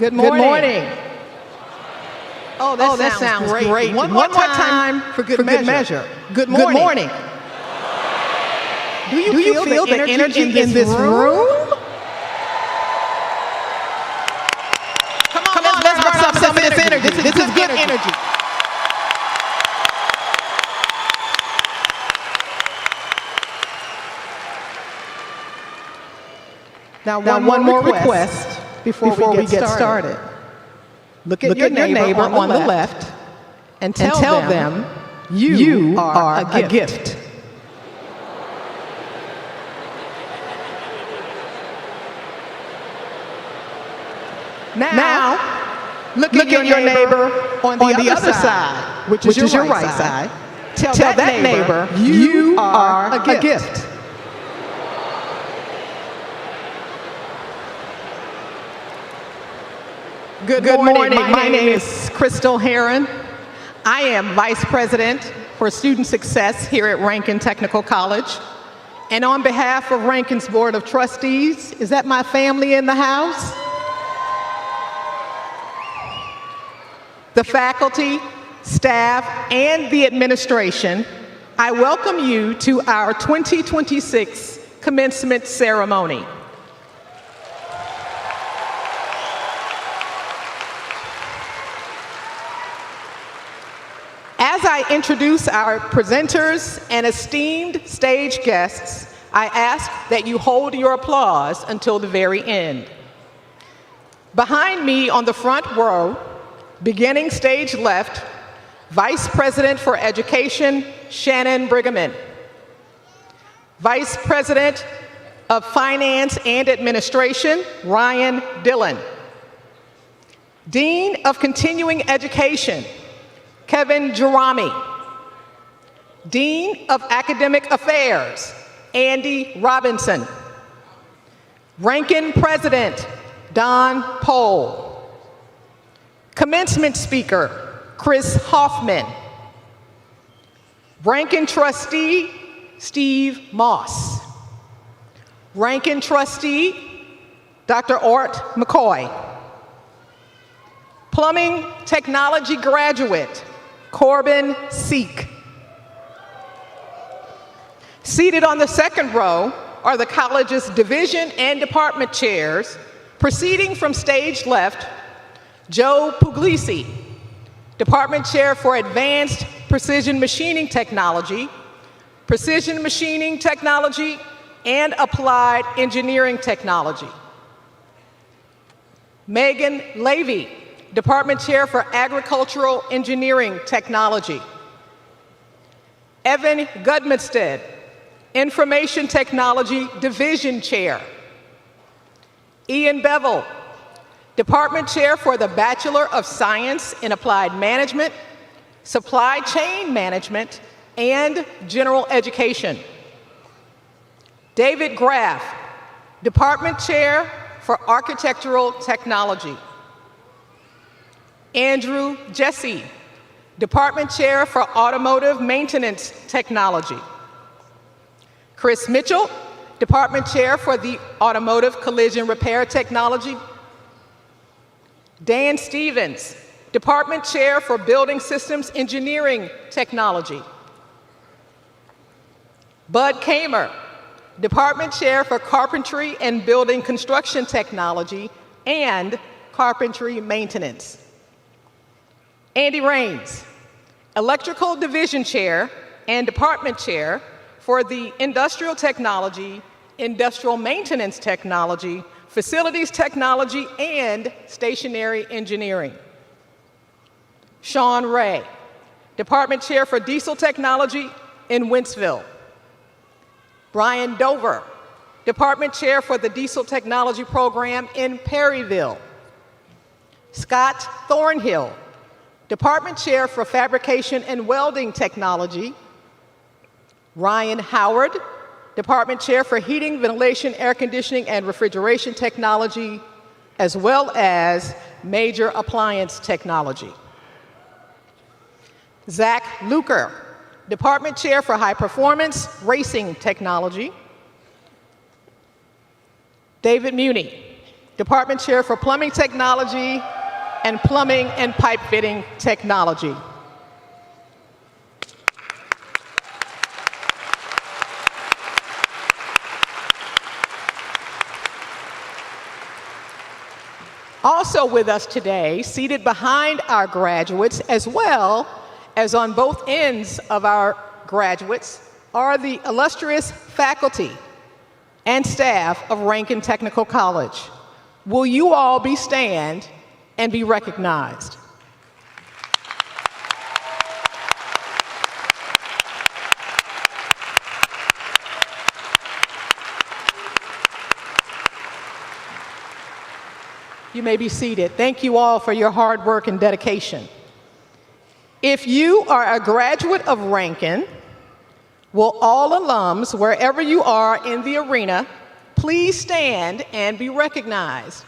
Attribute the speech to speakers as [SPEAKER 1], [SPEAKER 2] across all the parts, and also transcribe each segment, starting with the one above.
[SPEAKER 1] Good morning. Oh, that sounds great. One more time for good measure. Good morning. Do you feel the energy in this room? Come on, let's burn up some of this energy. This is good energy. Now, one more request before we get started. Look at your neighbor on the left and tell them you are a gift. Now, look at your neighbor on the other side, which is your right side. Tell that neighbor you are a gift. Good morning. My name is Crystal Heron. I am Vice President for Student Success here at Ranken Technical College. And on behalf of Ranken's Board of Trustees, is that my family in the house? The faculty, staff, and the administration, I welcome you to our 2026 Commencement Ceremony. As I introduce our presenters and esteemed stage guests, I ask that you hold your applause until the very end. Behind me on the front row, beginning stage left, Vice President for Education, Shannon Brigham. Vice President of Finance and Administration, Ryan Dillon. Dean of Continuing Education, Kevin Jerami. Dean of Academic Affairs, Andy Robinson. Ranken President, Don Pohl. Commencement Speaker, Chris Hoffman. Ranken Trustee, Steve Moss. Ranken Trustee, Dr. Art McCoy. Plumbing Technology Graduate, Corbin Seek. Seated on the second row are the college's division and department chairs. Proceeding from stage left, Joe Puglisi, Department Chair for Advanced Precision Machining Technology, Precision Machining Technology, and Applied Engineering Technology. Megan Levy, Department Chair for Agricultural Engineering Technology. Evan Gudmested, Information Technology Division Chair. Ian Bevel, Department Chair for the Bachelor of Science in Applied Management, Supply Chain Management, and General Education. David Graff, Department Chair for Architectural Technology. Andrew Jesse, Department Chair for Automotive Maintenance Technology. Chris Mitchell, Department Chair for the Automotive Collision Repair Technology. Dan Stevens, Department Chair for Building Systems Engineering Technology. Bud Kamer, Department Chair for Carpentry and Building Construction Technology and Carpentry Maintenance. Andy Raines, Electrical Division Chair and Department Chair for the Industrial Technology, Industrial Maintenance Technology, Facilities Technology, and Stationary Engineering. Sean Ray, Department Chair for Diesel Technology in Wentzville. Brian Dover, Department Chair for the Diesel Technology Program in Perryville. Scott Thornhill, Department Chair for Fabrication and Welding Technology. Ryan Howard, Department Chair for Heating, Ventilation, Air Conditioning, and Refrigeration Technology, as well as Major Appliance Technology. Zach Luker, Department Chair for High Performance Racing Technology. David Muni, Department Chair for Plumbing Technology and Plumbing and Pipe Fitting Technology. Also with us today, seated behind our graduates, as well as on both ends of our graduates, are the illustrious faculty and staff of Ranken Technical College. Will you all be stand and be recognized? You may be seated. Thank you all for your hard work and dedication. If you are a graduate of Ranken, will all alums, wherever you are in the arena, please stand and be recognized.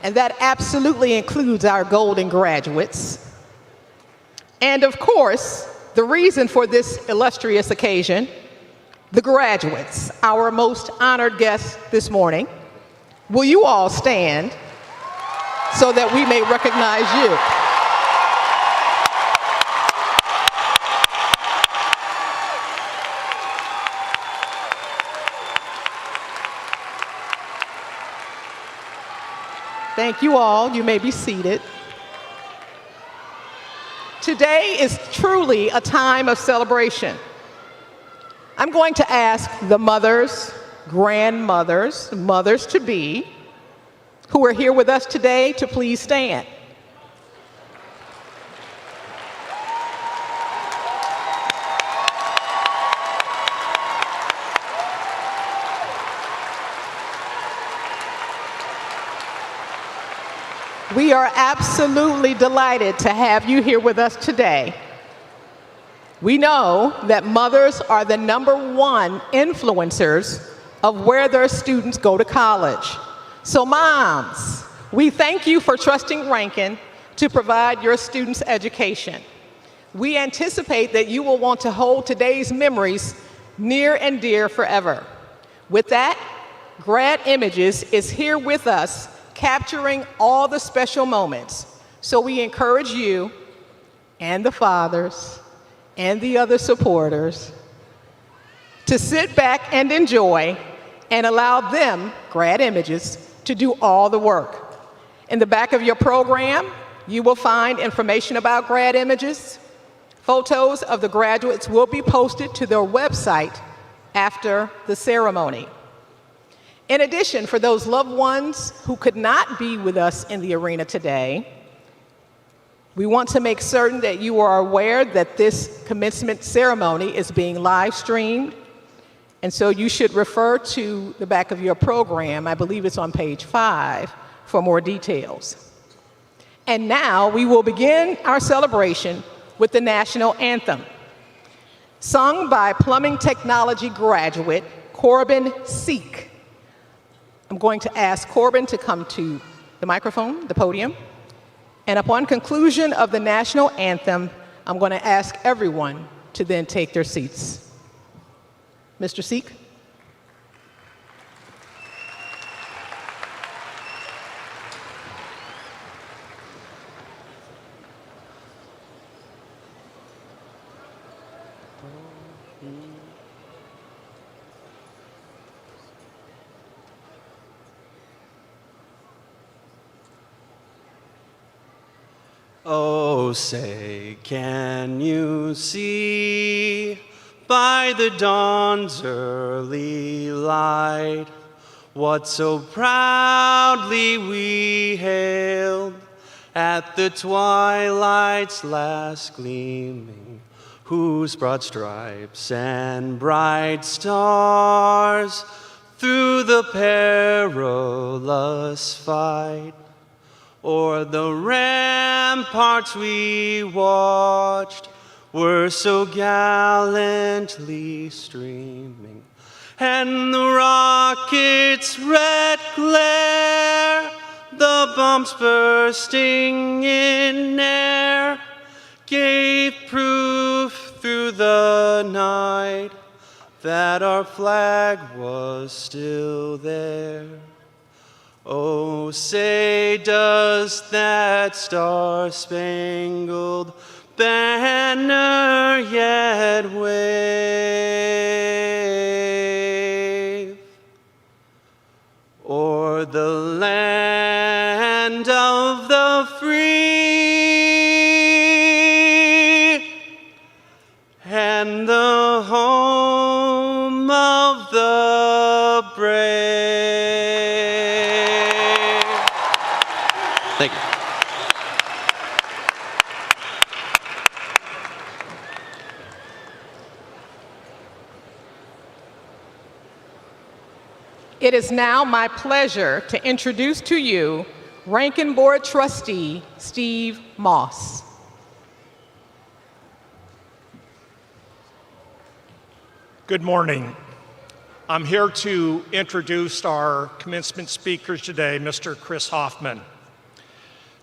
[SPEAKER 1] And that absolutely includes our golden graduates. And of course, the reason for this illustrious occasion, the graduates, our most honored guests this morning. Will you all stand so that we may recognize you? Thank you all. You may be seated. Today is truly a time of celebration. I'm going to ask the mothers, grandmothers, mothers-to-be, who are here with us today to please stand. We are absolutely delighted to have you here with us today. We know that mothers are the #1 influencers of where their students go to college. So moms, we thank you for trusting Ranken to provide your students education. We anticipate that you will want to hold today's memories near and dear forever. With that, Grad Images is here with us, capturing all the special moments. So we encourage you and the fathers and the other supporters to sit back and enjoy and allow them, Grad Images, to do all the work. In the back of your program, you will find information about Grad Images. Photos of the graduates will be posted to their website after the ceremony. In addition, for those loved ones who could not be with us in the arena today, we want to make certain that you are aware that this commencement ceremony is being live streamed, and so you should refer to the back of your program. I believe it's on page 5 for more details. And now we will begin our celebration with the national anthem, sung by plumbing technology graduate Corbin Seek. I'm going to ask Corbin to come to the microphone, the podium, and upon conclusion of the national anthem, I'm going to ask everyone to then take their seats. Mr. Seek.
[SPEAKER 2] Oh, say, can you see by the dawn's early light what so proudly we hailed at the twilight's last gleaming, whose broad stripes and bright stars through the perilous fight o'er the ramparts we watched were so gallantly streaming, and the rocket's red glare, the bombs bursting in air gave proof through the night that our flag was still there. Oh, say does that star-spangled banner yet wave o'er the land of the free and the home of the brave. Thank you.
[SPEAKER 1] It is now my pleasure to introduce to you Ranken Board Trustee Steve Moss.
[SPEAKER 3] Good morning. I'm here to introduce our commencement speakers today, Mr. Chris Hoffman.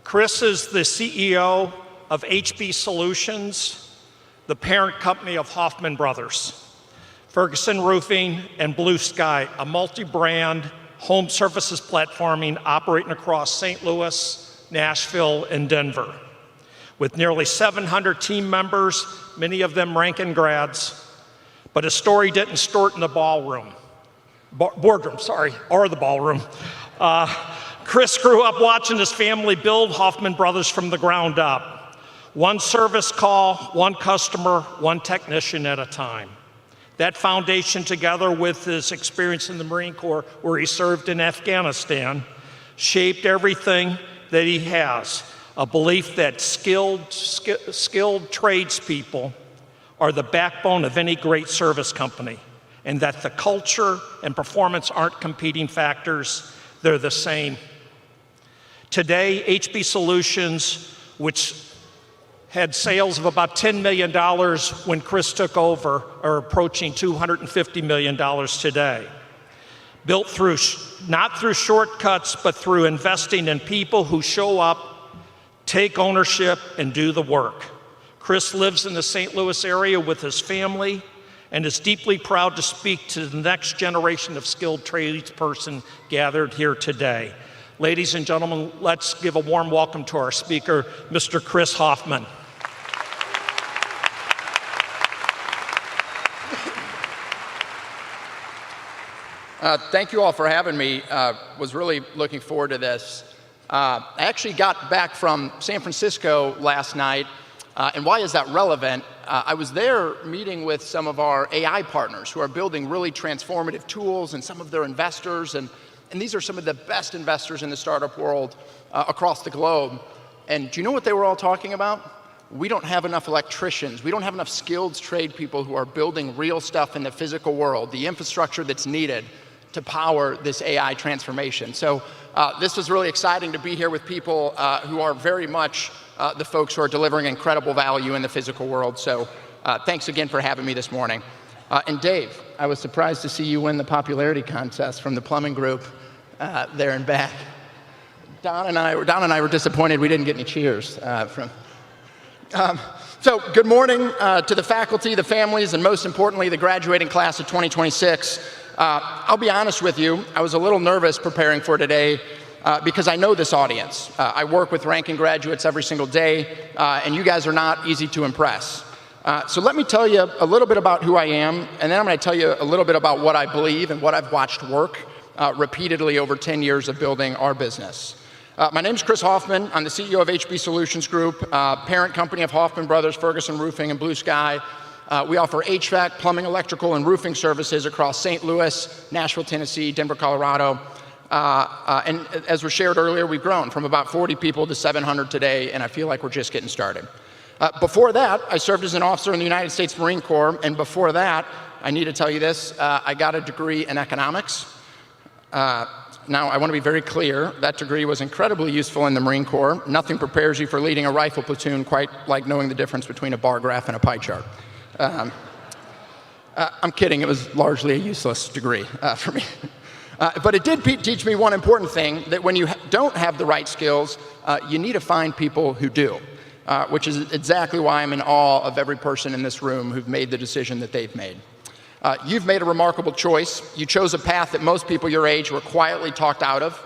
[SPEAKER 3] Chris is the CEO of HB Solutions, the parent company of Hoffman Brothers, Ferguson Roofing, and Blue Sky, a multi-brand home services platforming operating across St. Louis, Nashville, and Denver. With nearly 700 team members, many of them Ranken grads, but his story didn't start in the boardroom. Chris grew up watching his family build Hoffman Brothers from the ground up. One service call, one customer, one technician at a time. That foundation, together with his experience in the Marine Corps, where he served in Afghanistan, shaped everything that he has. A belief that skilled tradespeople are the backbone of any great service company, and that the culture and performance aren't competing factors, they're the same. Today, HB Solutions, which had sales of about $10 million when Chris took over, are approaching $250 million today. Built through, not through shortcuts, but through investing in people who show up, take ownership, and do the work. Chris lives in the St. Louis area with his family and is deeply proud to speak to the next generation of skilled tradesperson gathered here today. Ladies and gentlemen, let's give a warm welcome to our speaker, Mr. Chris Hoffman.
[SPEAKER 4] Thank you all for having me. Was really looking forward to this. I actually got back from San Francisco last night, and why is that relevant? I was there meeting with some of our AI partners who are building really transformative tools, and some of their investors, and these are some of the best investors in the startup world across the globe. And do you know what they were all talking about? We don't have enough electricians. We don't have enough skilled trade people who are building real stuff in the physical world, the infrastructure that's needed to power this AI transformation. So this was really exciting to be here with people who are very much the folks who are delivering incredible value in the physical world. So thanks again for having me this morning. And Dave, I was surprised to see you win the popularity contest from the plumbing group there in back. Don and I were disappointed we didn't get any cheers from. So good morning to the faculty, the families, and most importantly, the graduating class of 2026. I'll be honest with you, I was a little nervous preparing for today because I know this audience. I work with Ranken graduates every single day, and you guys are not easy to impress. So let me tell you a little bit about who I am, and then I'm going to tell you a little bit about what I believe and what I've watched work repeatedly over 10 years of building our business. My name is Chris Hoffman. I'm the CEO of HB Solutions Group, parent company of Hoffman Brothers, Ferguson Roofing, and Blue Sky. We offer HVAC, plumbing, electrical, and roofing services across St. Louis, Nashville, Tennessee, Denver, Colorado. And as was shared earlier, we've grown from about 40 people to 700 today, and I feel like we're just getting started. Before that, I served as an officer in the United States Marine Corps, and before that, I need to tell you this, I got a degree in economics. Now, I want to be very clear, that degree was incredibly useful in the Marine Corps. Nothing prepares you for leading a rifle platoon quite like knowing the difference between a bar graph and a pie chart. I'm kidding, it was largely a useless degree for me. But it did teach me one important thing, that when you don't have the right skills, you need to find people who do, which is exactly why I'm in awe of every person in this room who've made the decision that they've made. You've made a remarkable choice. You chose a path that most people your age were quietly talked out of.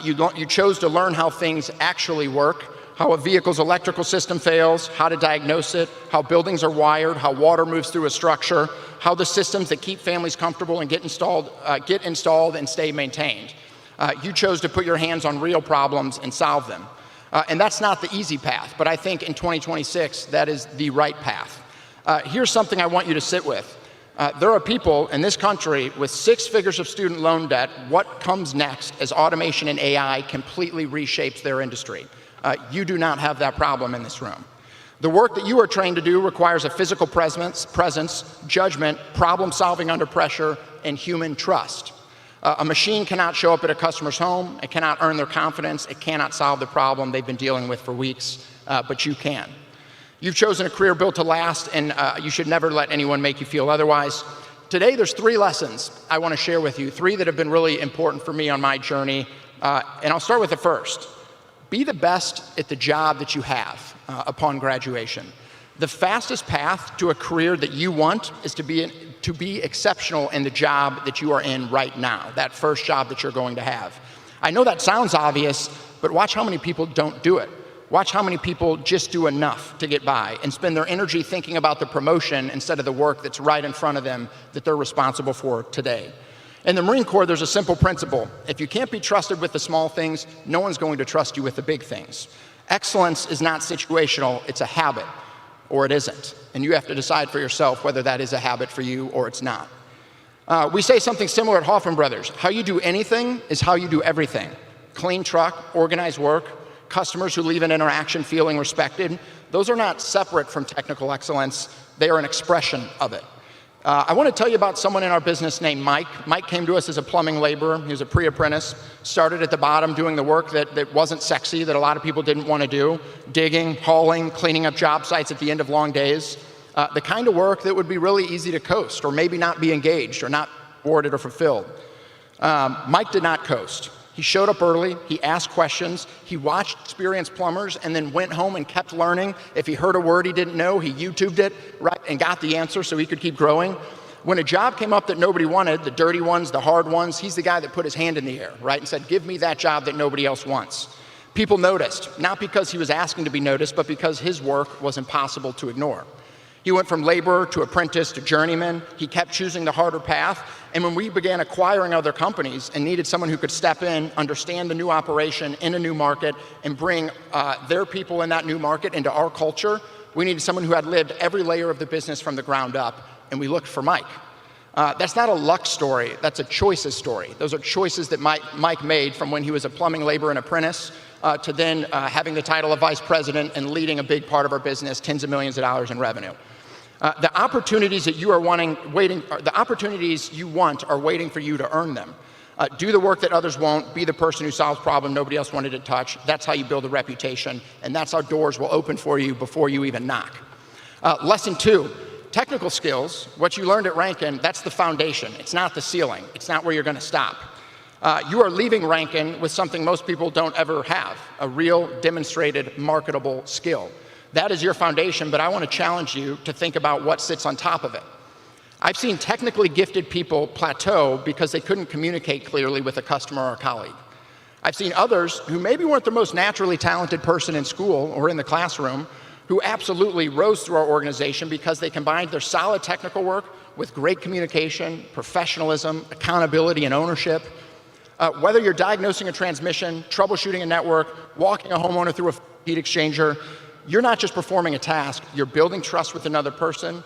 [SPEAKER 4] You chose to learn how things actually work, how a vehicle's electrical system fails, how to diagnose it, how buildings are wired, how water moves through a structure, how the systems that keep families comfortable and get installed and stay maintained. You chose to put your hands on real problems and solve them. And that's not the easy path, but I think in 2026, that is the right path. Here's something I want you to sit with. There are people in this country with 6 figures of student loan debt. What comes next as automation and AI completely reshapes their industry? You do not have that problem in this room. The work that you are trained to do requires a physical presence, judgment, problem solving under pressure, and human trust. A machine cannot show up at a customer's home, it cannot earn their confidence, it cannot solve the problem they've been dealing with for weeks, but you can. You've chosen a career built to last, and you should never let anyone make you feel otherwise. Today, there's 3 lessons I want to share with you, 3 that have been really important for me on my journey, and I'll start with the first. Be the best at the job that you have upon graduation. The fastest path to a career that you want is to be exceptional in the job that you are in right now, that first job that you're going to have. I know that sounds obvious, but watch how many people don't do it. Watch how many people just do enough to get by and spend their energy thinking about the promotion instead of the work that's right in front of them that they're responsible for today. In the Marine Corps, there's a simple principle. If you can't be trusted with the small things, no one's going to trust you with the big things. Excellence is not situational, it's a habit, or it isn't. And you have to decide for yourself whether that is a habit for you or it's not. We say something similar at Hoffman Brothers. How you do anything is how you do everything. Clean truck, organized work, customers who leave an interaction feeling respected, those are not separate from technical excellence. They are an expression of it. I want to tell you about someone in our business named Mike. Mike came to us as a plumbing laborer. He was a pre-apprentice, started at the bottom doing the work that wasn't sexy, that a lot of people didn't want to do, digging, hauling, cleaning up job sites at the end of long days, the kind of work that would be really easy to coast or maybe not be engaged or not rewarded or fulfilled. Mike did not coast. He showed up early, he asked questions, he watched experienced plumbers and then went home and kept learning. If he heard a word he didn't know, he YouTubed it, right, and got the answer so he could keep growing. When a job came up that nobody wanted, the dirty ones, the hard ones, he's the guy that put his hand in the air, right, and said, give me that job that nobody else wants. People noticed, not because he was asking to be noticed, but because his work was impossible to ignore. He went from laborer to apprentice to journeyman. He kept choosing the harder path. And when we began acquiring other companies and needed someone who could step in, understand the new operation in a new market, and bring their people in that new market into our culture, we needed someone who had lived every layer of the business from the ground up, and we looked for Mike. That's not a luck story, that's a choices story. Those are choices that Mike made from when he was a plumbing laborer and apprentice to then having the title of vice president and leading a big part of our business, tens of millions of dollars in revenue. The opportunities that you are the opportunities you want are waiting for you to earn them. Do the work that others won't, be the person who solves problems nobody else wanted to touch. That's how you build a reputation, and that's how doors will open for you before you even knock. Lesson 2, technical skills, what you learned at Ranken, that's the foundation. It's not the ceiling. It's not where you're gonna stop. You are leaving Ranken with something most people don't ever have, a real demonstrated marketable skill. That is your foundation, but I want to challenge you to think about what sits on top of it. I've seen technically gifted people plateau because they couldn't communicate clearly with a customer or a colleague. I've seen others who maybe weren't the most naturally talented person in school or in the classroom who absolutely rose through our organization because they combined their solid technical work with great communication, professionalism, accountability, and ownership. Whether you're diagnosing a transmission, troubleshooting a network, walking a homeowner through a heat exchanger, you're not just performing a task, you're building trust with another person.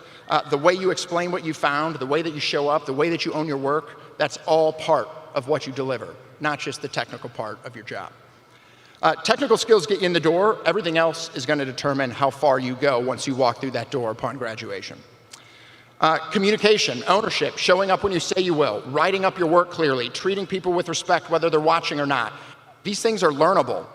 [SPEAKER 4] The way you explain what you found, the way that you show up, the way that you own your work, that's all part of what you deliver, not just the technical part of your job. Technical skills get you in the door. Everything else is going to determine how far you go once you walk through that door upon graduation. Communication, ownership, showing up when you say you will, writing up your work clearly, treating people with respect whether they're watching or not. These things are learnable.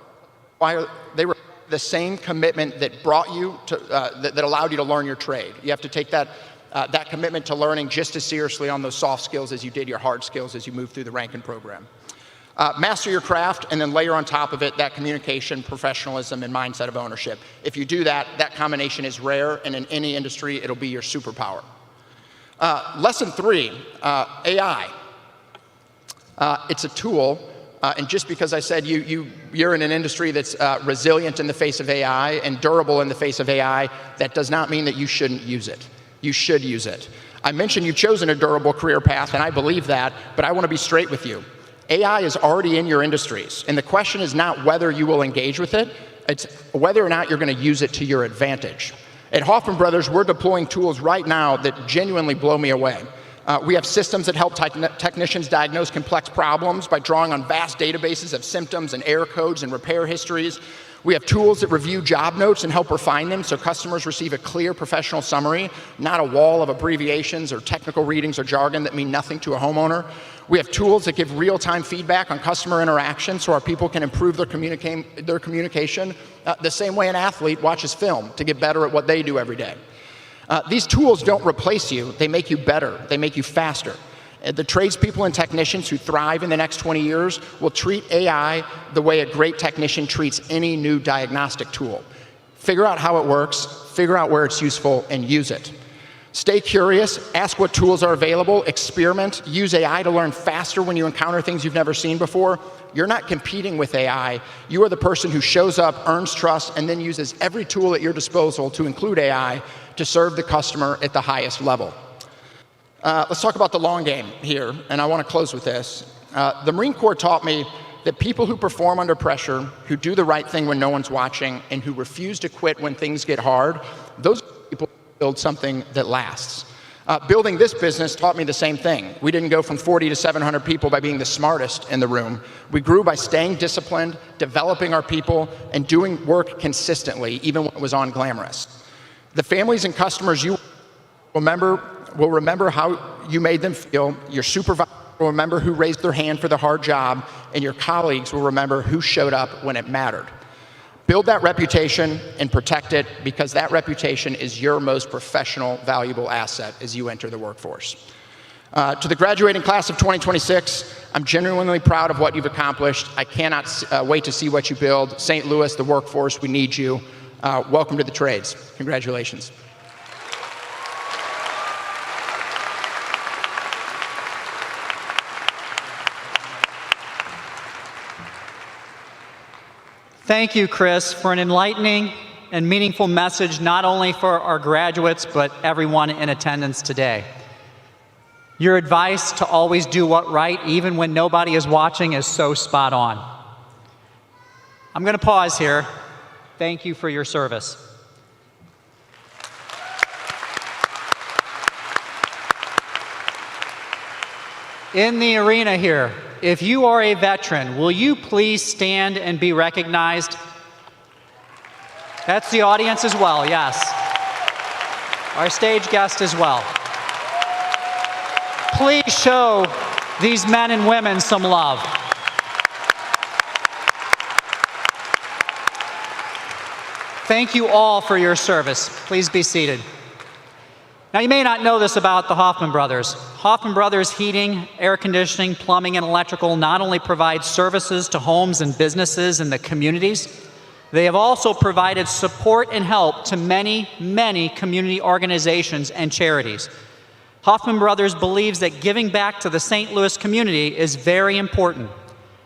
[SPEAKER 4] They were the same commitment that brought you to, that allowed you to learn your trade. You have to take that that commitment to learning just as seriously on those soft skills as you did your hard skills as you move through the Ranken program. Master your craft, and then layer on top of it that communication, professionalism, and mindset of ownership. If you do that, that combination is rare, and in any industry, it'll be your superpower. Lesson 3, AI. It's a tool, and just because I said you're in an industry that's resilient in the face of AI and durable in the face of AI, that does not mean that you shouldn't use it. You should use it. I mentioned you've chosen a durable career path, and I believe that, but I want to be straight with you. AI is already in your industries, and the question is not whether you will engage with it, it's whether or not you're going to use it to your advantage. At Hoffman Brothers, we're deploying tools right now that genuinely blow me away. We have systems that help technicians diagnose complex problems by drawing on vast databases of symptoms and error codes and repair histories. We have tools that review job notes and help refine them so customers receive a clear professional summary, not a wall of abbreviations or technical readings or jargon that mean nothing to a homeowner. We have tools that give real-time feedback on customer interaction so our people can improve their communication the same way an athlete watches film to get better at what they do every day. These tools don't replace you, they make you better, they make you faster. The tradespeople and technicians who thrive in the next 20 years will treat AI the way a great technician treats any new diagnostic tool. Figure out how it works, figure out where it's useful, and use it. Stay curious, ask what tools are available, experiment, use AI to learn faster when you encounter things you've never seen before. You're not competing with AI. You are the person who shows up, earns trust, and then uses every tool at your disposal to include AI to serve the customer at the highest level. Let's talk about the long game here, and I want to close with this. The Marine Corps taught me that people who perform under pressure, who do the right thing when no one's watching, and who refuse to quit when things get hard, those people build something that lasts. Building this business taught me the same thing. We didn't go from 40 to 700 people by being the smartest in the room. We grew by staying disciplined, developing our people, and doing work consistently, even when it was unglamorous. The families and customers you will remember how you made them feel, your supervisor will remember who raised their hand for the hard job, and your colleagues will remember who showed up when it mattered. Build that reputation and protect it, because that reputation is your most professional, valuable asset as you enter the workforce. To the graduating class of 2026, I'm genuinely proud of what you've accomplished. I cannot wait to see what you build. St. Louis, the workforce, we need you. Welcome to the trades. Congratulations.
[SPEAKER 5] Thank you, Chris, for an enlightening and meaningful message, not only for our graduates, but everyone in attendance today. Your advice to always do what right, even when nobody is watching, is so spot on. I'm going to pause here. Thank you for your service. In the arena here, if you are a veteran, will you please stand and be recognized? That's the audience as well, yes. Our stage guest as well. Please show these men and women some love. Thank you all for your service. Please be seated. Now, you may not know this about the Hoffman Brothers. Hoffman Brothers Heating, Air Conditioning, Plumbing, and Electrical not only provide services to homes and businesses in the communities, they have also provided support and help to many, many community organizations and charities. Hoffman Brothers believes that giving back to the St. Louis community is very important.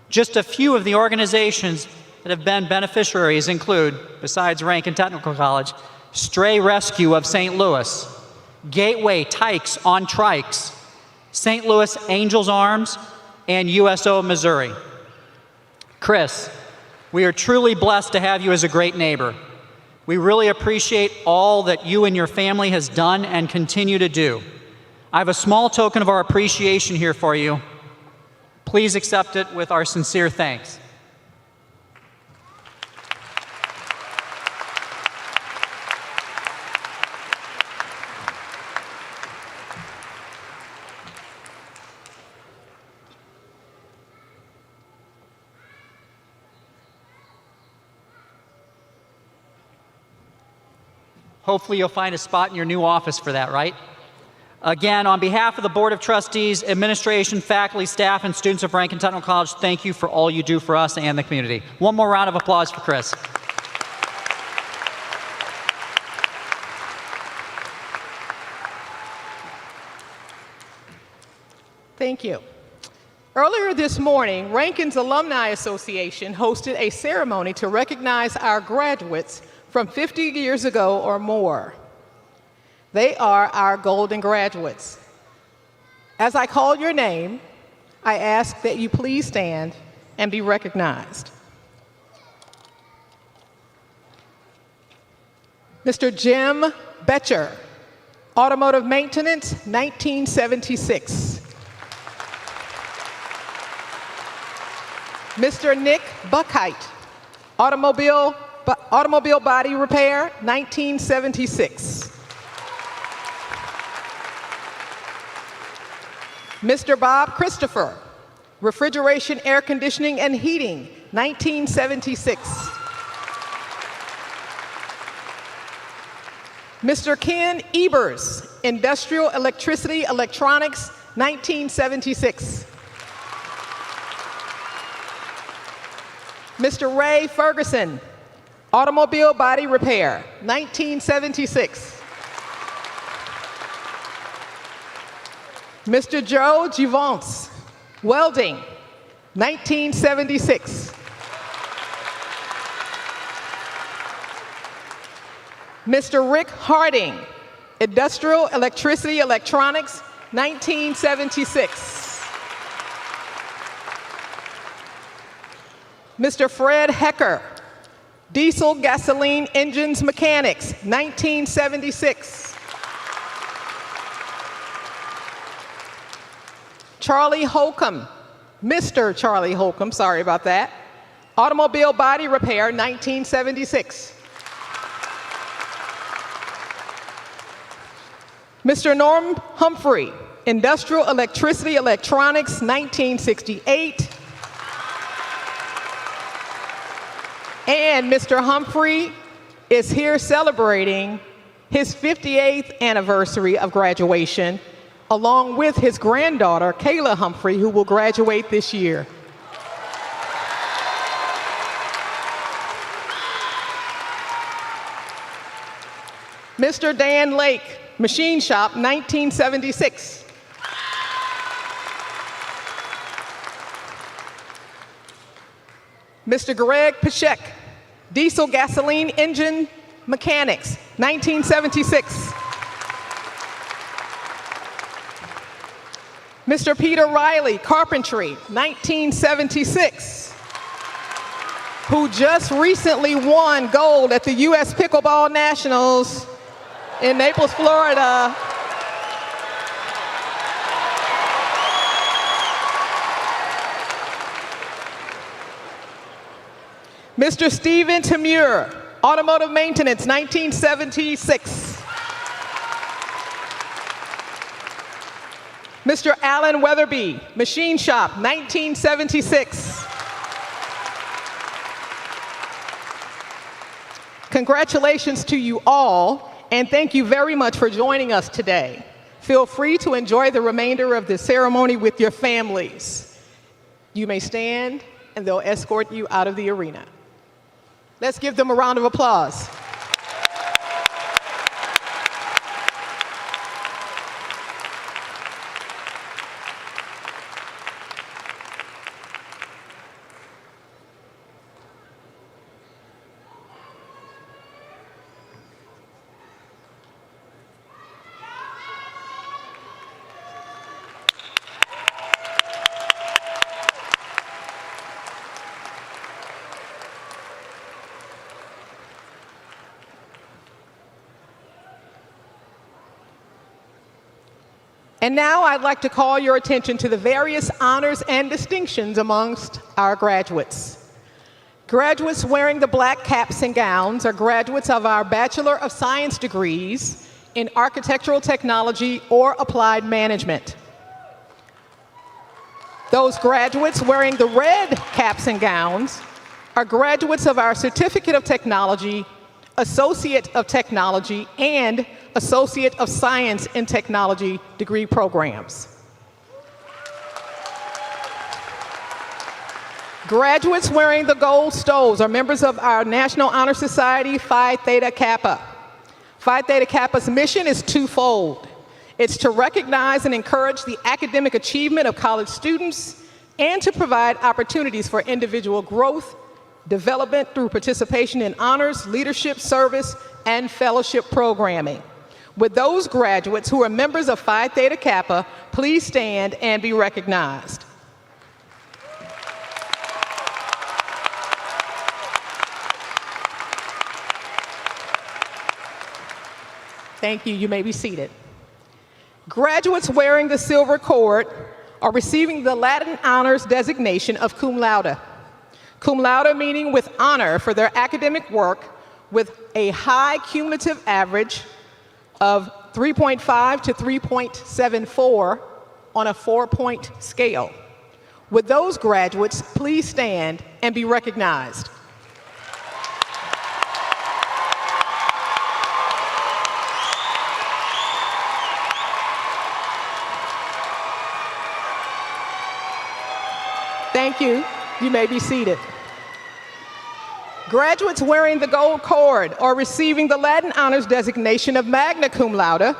[SPEAKER 5] Just a few of the organizations that have been beneficiaries include, besides Ranken Technical College, Stray Rescue of St. Louis, Gateway Tykes on Trikes, St. Louis Angels Arms, and USO Missouri. Chris, we are truly blessed to have you as a great neighbor. We really appreciate all that you and your family has done and continue to do. I have a small token of our appreciation here for you. Please accept it with our sincere thanks. Hopefully you'll find a spot in your new office for that, right? Again, on behalf of the Board of Trustees, administration, faculty, staff, and students of Ranken Technical College, thank you for all you do for us and the community. One more round of applause for Chris.
[SPEAKER 1] Thank you. Earlier this morning, Ranken's Alumni Association hosted a ceremony to recognize our graduates from 50 years ago or more. They are our golden graduates. As I call your name, I ask that you please stand and be recognized. Mr. Jim Betcher, Automotive Maintenance, 1976. Mr. Nick Buckheit, Automobile Body Repair, 1976. Mr. Bob Christopher, Refrigeration, Air Conditioning, and Heating, 1976. Mr. Ken Ebers, Industrial Electricity Electronics, 1976. Mr. Ray Ferguson, Automobile Body Repair, 1976. Mr. Joe Givance, Welding, 1976. Mr. Rick Harding, Industrial Electricity Electronics, 1976. Mr. Fred Hecker, Diesel Gasoline Engines Mechanics, 1976. Charlie Holcomb, Mr. Charlie Holcomb, sorry about that, Automobile Body Repair, 1976. Mr. Norm Humphrey, Industrial Electricity Electronics, 1968. And Mr. Humphrey is here celebrating his 58th anniversary of graduation, along with his granddaughter, Kayla Humphrey, who will graduate this year. Mr. Dan Lake, Machine Shop, 1976. Mr. Greg Pashek, Diesel Gasoline Engine Mechanics, 1976. Mr. Peter Riley, Carpentry, 1976, who just recently won gold at the U.S. Pickleball Nationals in Naples, Florida. Mr. Stephen Tamur, Automotive Maintenance, 1976. Mr. Alan Weatherby, Machine Shop, 1976. Congratulations to you all, and thank you very much for joining us today. Feel free to enjoy the remainder of the ceremony with your families. You may stand, and they'll escort you out of the arena. Let's give them a round of applause. And now I'd like to call your attention to the various honors and distinctions amongst our graduates. Graduates wearing the black caps and gowns are graduates of our Bachelor of Science degrees in Architectural Technology or Applied Management. Those graduates wearing the red caps and gowns are graduates of our Certificate of Technology Associate of Technology, and Associate of Science in Technology degree programs. Graduates wearing the gold stoles are members of our National Honor Society, Phi Theta Kappa. Phi Theta Kappa's mission is twofold. It's to recognize and encourage the academic achievement of college students and to provide opportunities for individual growth, development through participation in honors, leadership, service, and fellowship programming. Would those graduates who are members of Phi Theta Kappa please stand and be recognized? Thank you. You may be seated. Graduates wearing the silver cord are receiving the Latin honors designation of cum laude. Cum laude meaning with honor for their academic work with a high cumulative average of 3.5 to 3.74 on a 4-point scale. Would those graduates please stand and be recognized? Thank you. You may be seated. Graduates wearing the gold cord are receiving the Latin honors designation of magna cum laude.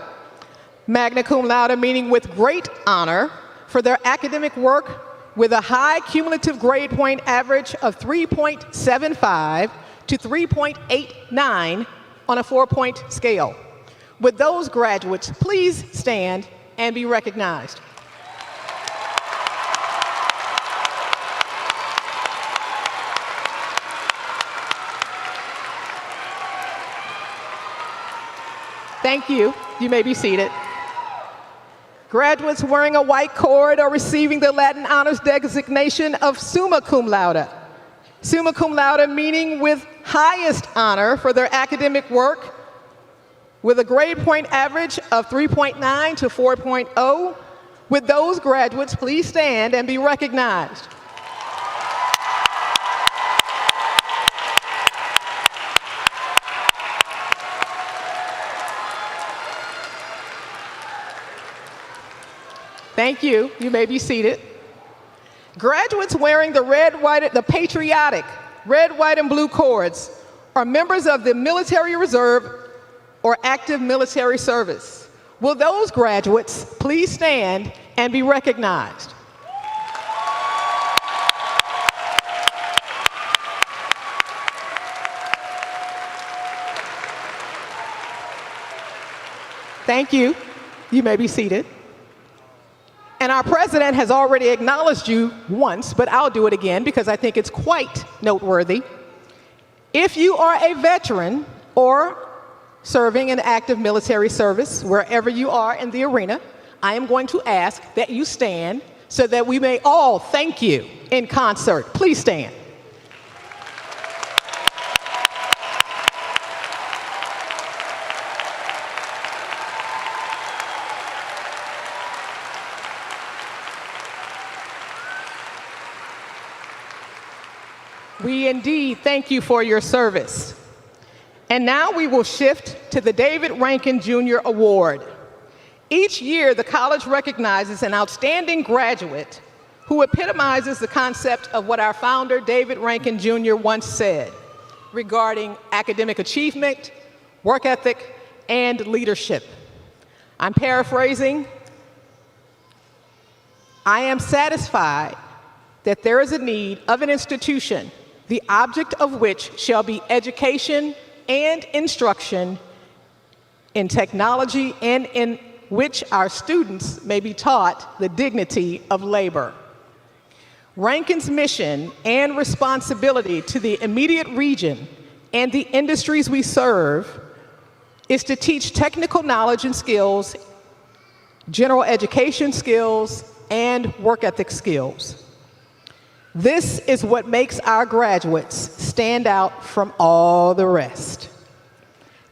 [SPEAKER 1] Magna cum laude meaning with great honor for their academic work with a high cumulative grade point average of 3.75 to 3.89 on a 4-point scale. Would those graduates please stand and be recognized? Thank you. You may be seated. Graduates wearing a white cord are receiving the Latin honors designation of summa cum laude. Summa cum laude meaning with highest honor for their academic work with a grade point average of 3.9 to 4.0. Would those graduates please stand and be recognized? Thank you. You may be seated. Graduates wearing the patriotic red, white, and blue cords are members of the military reserve or active military service. Will those graduates please stand and be recognized? Thank you. You may be seated. And our president has already acknowledged you once, but I'll do it again because I think it's quite noteworthy. If you are a veteran or serving in active military service, wherever you are in the arena, I am going to ask that you stand so that we may all thank you in concert. Please stand. We indeed thank you for your service. And now we will shift to the David Ranken Jr. Award. Each year, the college recognizes an outstanding graduate who epitomizes the concept of what our founder, David Ranken Jr., once said regarding academic achievement, work ethic, and leadership. I'm paraphrasing. I am satisfied that there is a need of an institution the object of which shall be education and instruction in technology and in which our students may be taught the dignity of labor. Ranken's mission and responsibility to the immediate region and the industries we serve is to teach technical knowledge and skills, general education skills, and work ethic skills. This is what makes our graduates stand out from all the rest.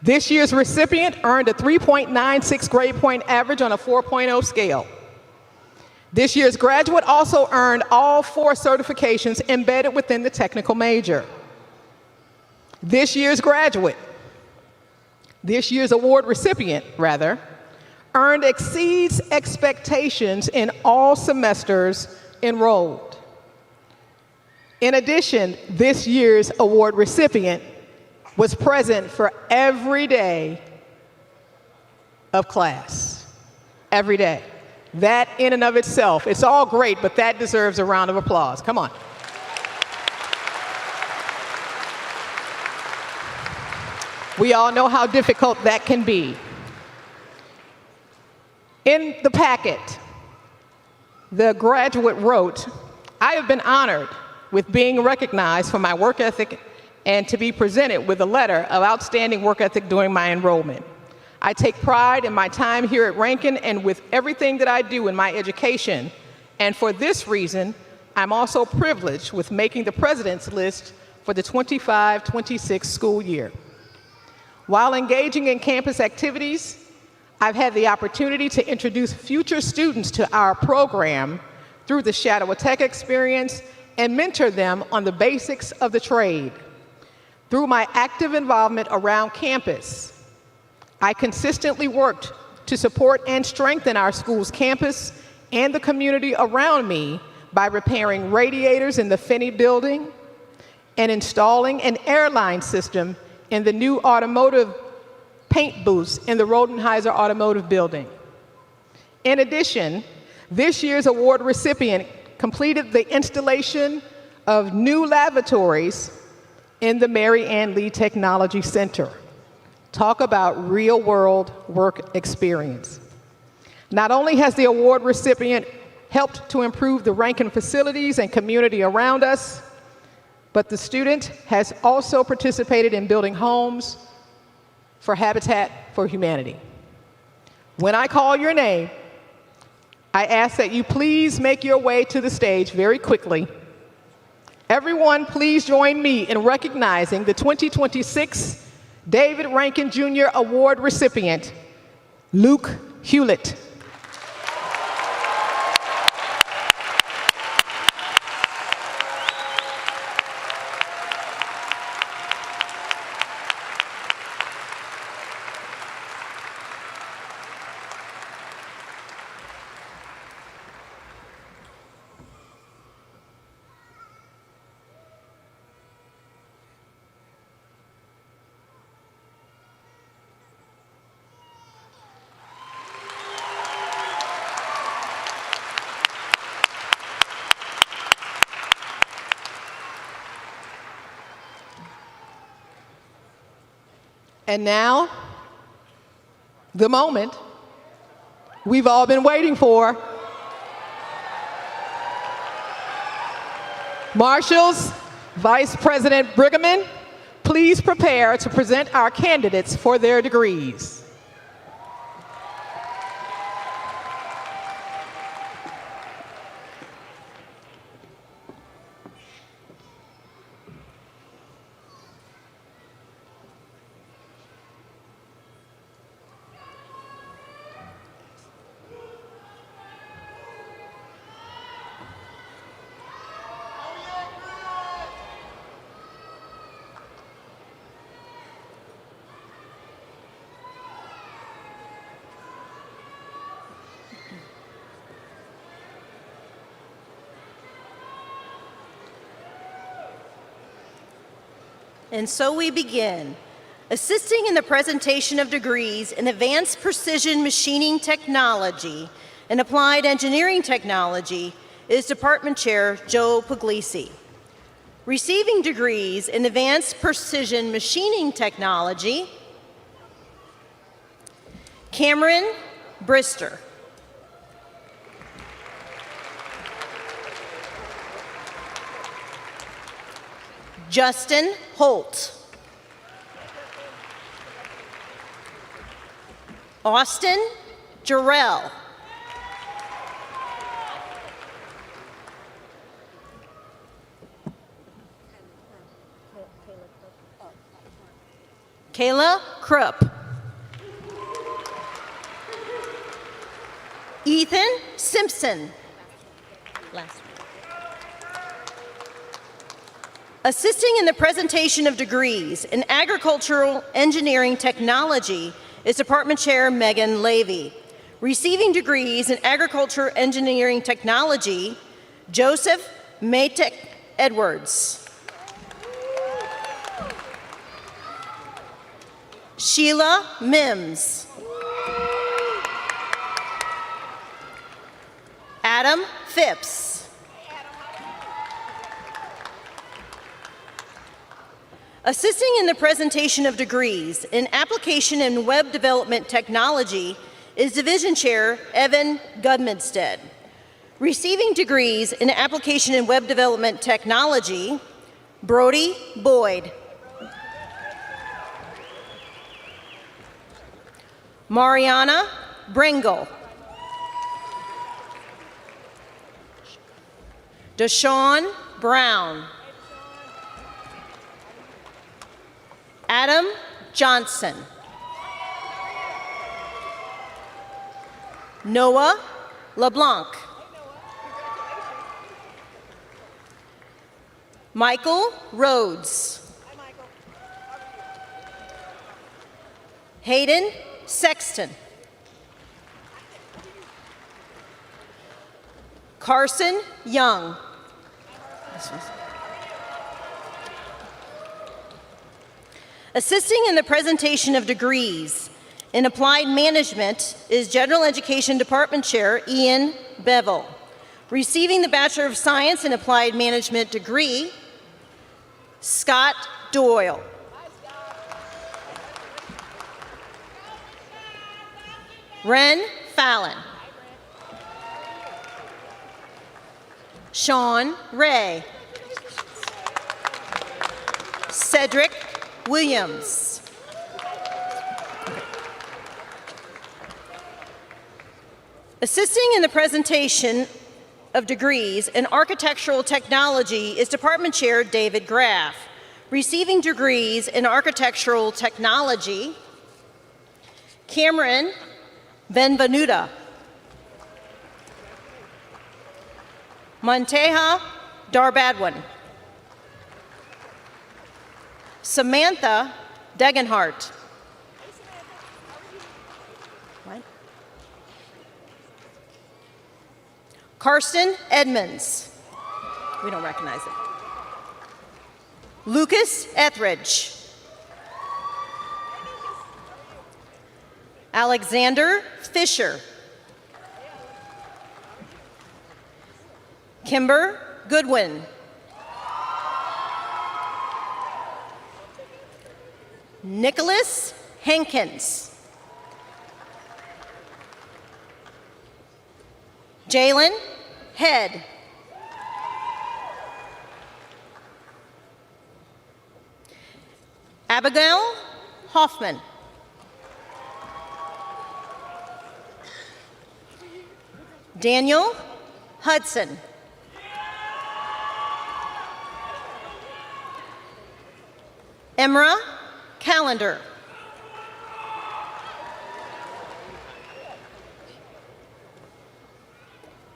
[SPEAKER 1] This year's recipient earned a 3.96 grade point average on a 4.0 scale. This year's graduate also earned all 4 certifications embedded within the technical major. This year's graduate this year's award recipient, rather, earned exceeds expectations in all semesters enrolled. In addition, this year's award recipient was present for every day of class, every day. That in and of itself, it's all great, but that deserves a round of applause. Come on. We all know how difficult that can be. In the packet, the graduate wrote, "I have been honored with being recognized for my work ethic and to be presented with a letter of outstanding work ethic during my enrollment. I take pride in my time here at Ranken and with everything that I do in my education, and for this reason, I'm also privileged with making the president's list for the 25-26 school year. While engaging in campus activities, I've had the opportunity to introduce future students to our program through the Shadow Tech experience and mentor them on the basics of the trade. Through my active involvement around campus, I consistently worked to support and strengthen our school's campus and the community around me by repairing radiators in the Finney building and installing an airline system in the new automotive paint booths in the Rodenheiser Automotive Building. In addition, this year's award recipient completed the installation of new lavatories in the Mary Ann Lee Technology Center. Talk about real-world work experience. Not only has the award recipient helped to improve the Ranken facilities and community around us, but the student has also participated in building homes for Habitat for Humanity. When I call your name, I ask that you please make your way to the stage very quickly. Everyone, please join me in recognizing the 2026 David Ranken Jr. Award recipient, Luke Hewlett. And now, the moment we've all been waiting for. Marshals, Vice President Brigham, please prepare to present our candidates for their degrees.
[SPEAKER 6] And so we begin. Assisting in the presentation of degrees in advanced precision machining technology and applied engineering technology is Department Chair Joe Puglisi. Receiving degrees in advanced precision machining technology, Cameron Brister. Justin Holt. Austin Jarrell. Kayla Krupp. Ethan Simpson. Last one. Assisting in the presentation of degrees in agricultural engineering technology is Department Chair Megan Levy. Receiving degrees in agricultural engineering technology, Joseph Matek Edwards. Sheila Mims. Adam Phipps. Assisting in the presentation of degrees in application and web development technology is Division Chair Evan Gudmedstead. Receiving degrees in application and web development technology, Brody Boyd. Mariana Bringle. Deshaun Brown. Adam Johnson. Noah LeBlanc. Michael Rhodes. Hayden Sexton. Carson Young. Assisting in the presentation of degrees in applied management is General Education Department Chair Ian Bevel. Receiving the Bachelor of Science in Applied Management degree, Scott Doyle. Ren Fallon. Sean Ray. Cedric Williams. Assisting in the presentation of degrees in architectural technology is Department Chair David Graff. Receiving degrees in architectural technology, Cameron Benvenuta. Monteja Darbadwin. Samantha Degenhart. What? Karsten Edmonds. We don't recognize it. Lucas Etheridge. Alexander Fisher. Kimber Goodwin. Nicholas Hankins. Jalen Head. Abigail Hoffman. Daniel Hudson. Emra Calendar.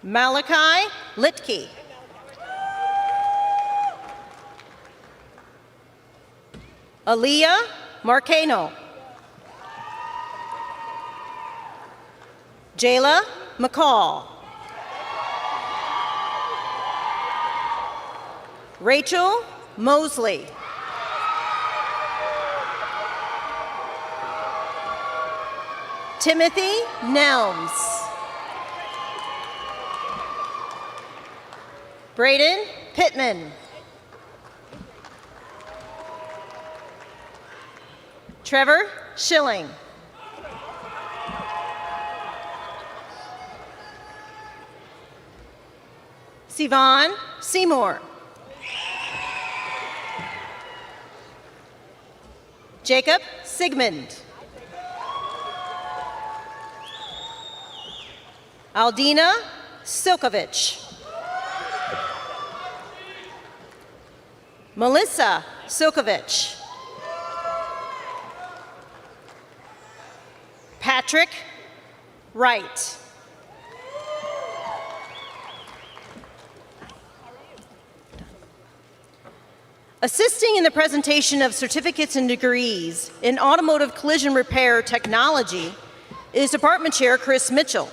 [SPEAKER 6] Malachi Litke. Aaliyah Marcano. Jayla McCall. Rachel Mosley. Timothy Nelms. Braden Pittman. Trevor Schilling. Sivan Seymour. Jacob Sigmund. Aldina Silkovich. Melissa Silkovich. Patrick Wright. Assisting in the presentation of certificates and degrees in automotive collision repair technology is Department Chair Chris Mitchell.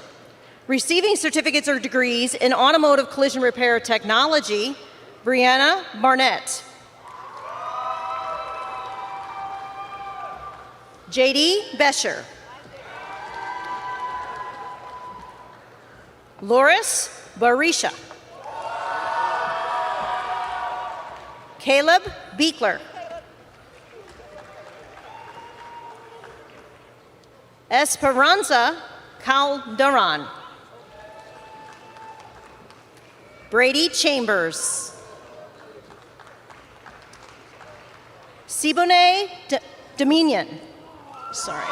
[SPEAKER 6] Receiving certificates or degrees in automotive collision repair technology, Brianna Barnett. J.D. Bescher. Loris Barisha. Caleb Beekler. Esperanza Calderon. Brady Chambers. Sibone Dominion. Sorry.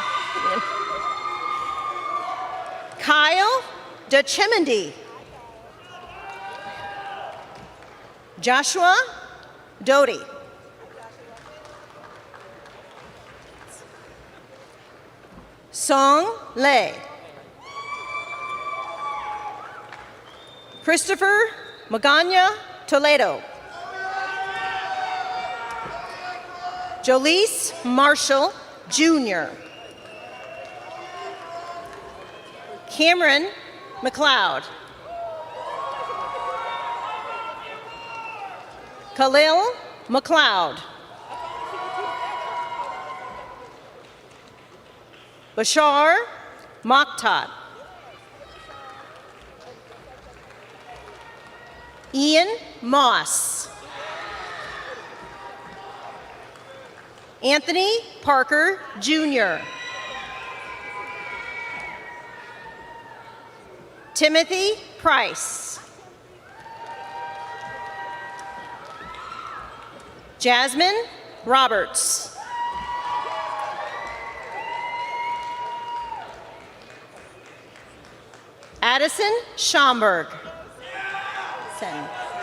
[SPEAKER 6] Kyle DeChemendy. Joshua Doty. Song Lei. Christopher Magana Toledo. Jolise Marshall, Jr. Cameron McLeod. Khalil McLeod. Bashar Mokhtar. Ian Moss. Anthony Parker, Jr. Timothy Price. Jasmine Roberts. Addison Schomburg.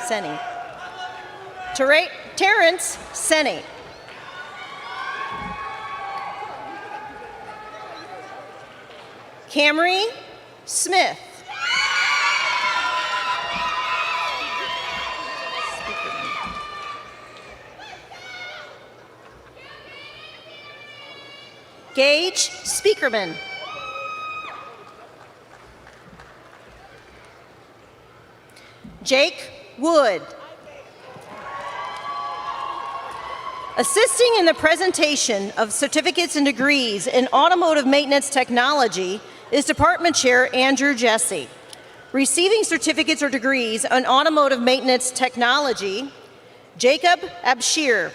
[SPEAKER 6] Senny. Terrence Senny. Camry Smith. Gage Speakerman. Jake Wood. Assisting in the presentation of certificates and degrees in automotive maintenance technology is Department Chair Andrew Jesse. Receiving certificates or degrees on automotive maintenance technology, Jacob Abshir.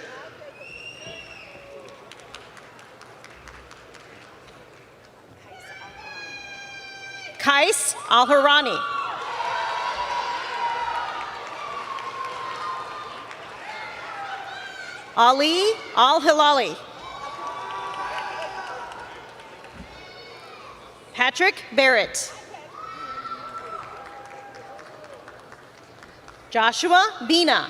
[SPEAKER 6] Kais Al-Harani. Ali Al-Hilali. Patrick Barrett. Joshua Bina.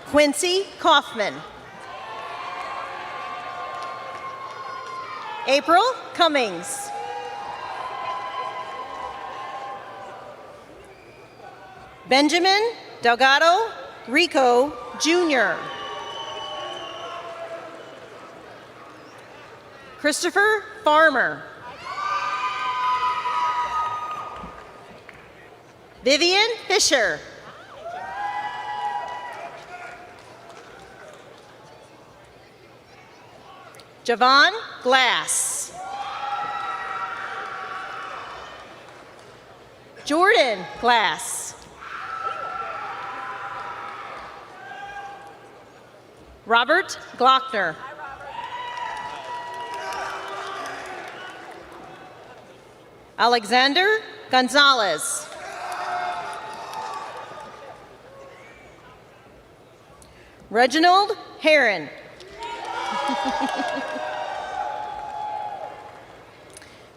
[SPEAKER 6] Quincy Kaufman. April Cummings. Benjamin Delgado Rico, Jr. Christopher Farmer. Vivian Fisher. Javon Glass. Jordan Glass. Robert Glockner. Alexander Gonzalez. Reginald Heron.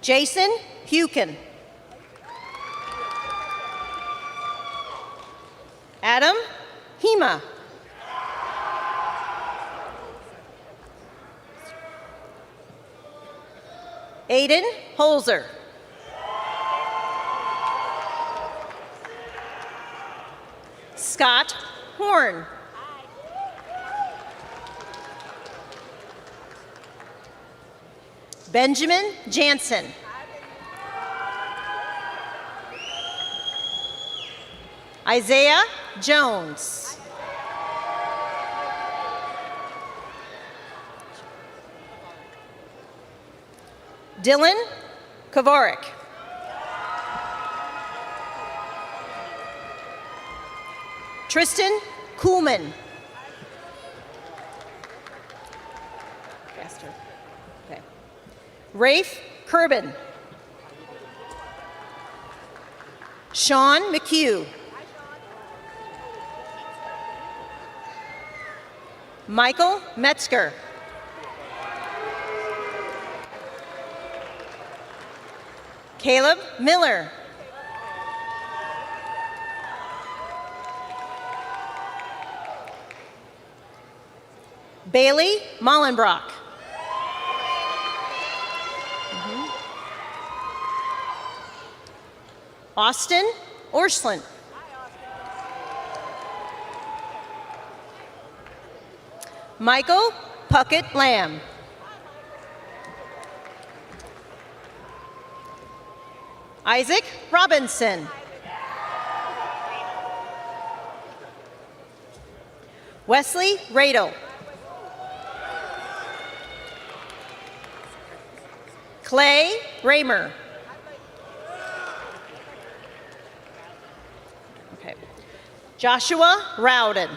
[SPEAKER 6] Jason Hukin. Adam Hema. Aiden Holzer. Scott Horn. Benjamin Jansen. Isaiah Jones. Dylan Kovarik. Tristan Kuhlman. Faster. Okay. Rafe Kerbin. Sean McHugh. Michael Metzger. Caleb Miller. Bailey Mollenbrock. Austin Orslin. Michael Puckett Lamb. Isaac Robinson. Wesley Radel. Clay Raymer. Okay. Joshua Rowden.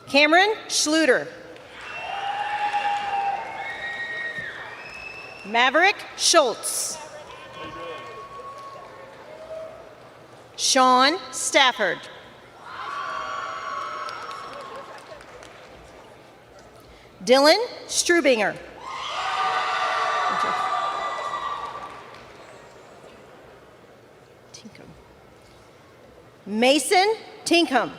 [SPEAKER 6] Cameron Schluter. Maverick Schultz. Sean Stafford. Dylan Strubinger. Mason Tinkham.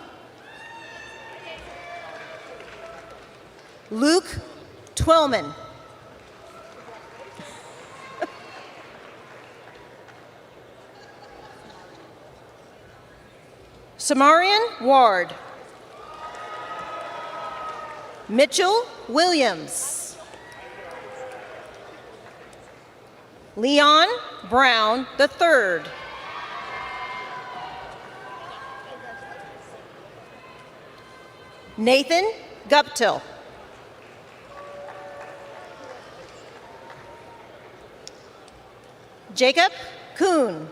[SPEAKER 6] Luke Twellman. Samarian Ward. Mitchell Williams. Leon Brown III. Nathan Guptill. Jacob Kuhn.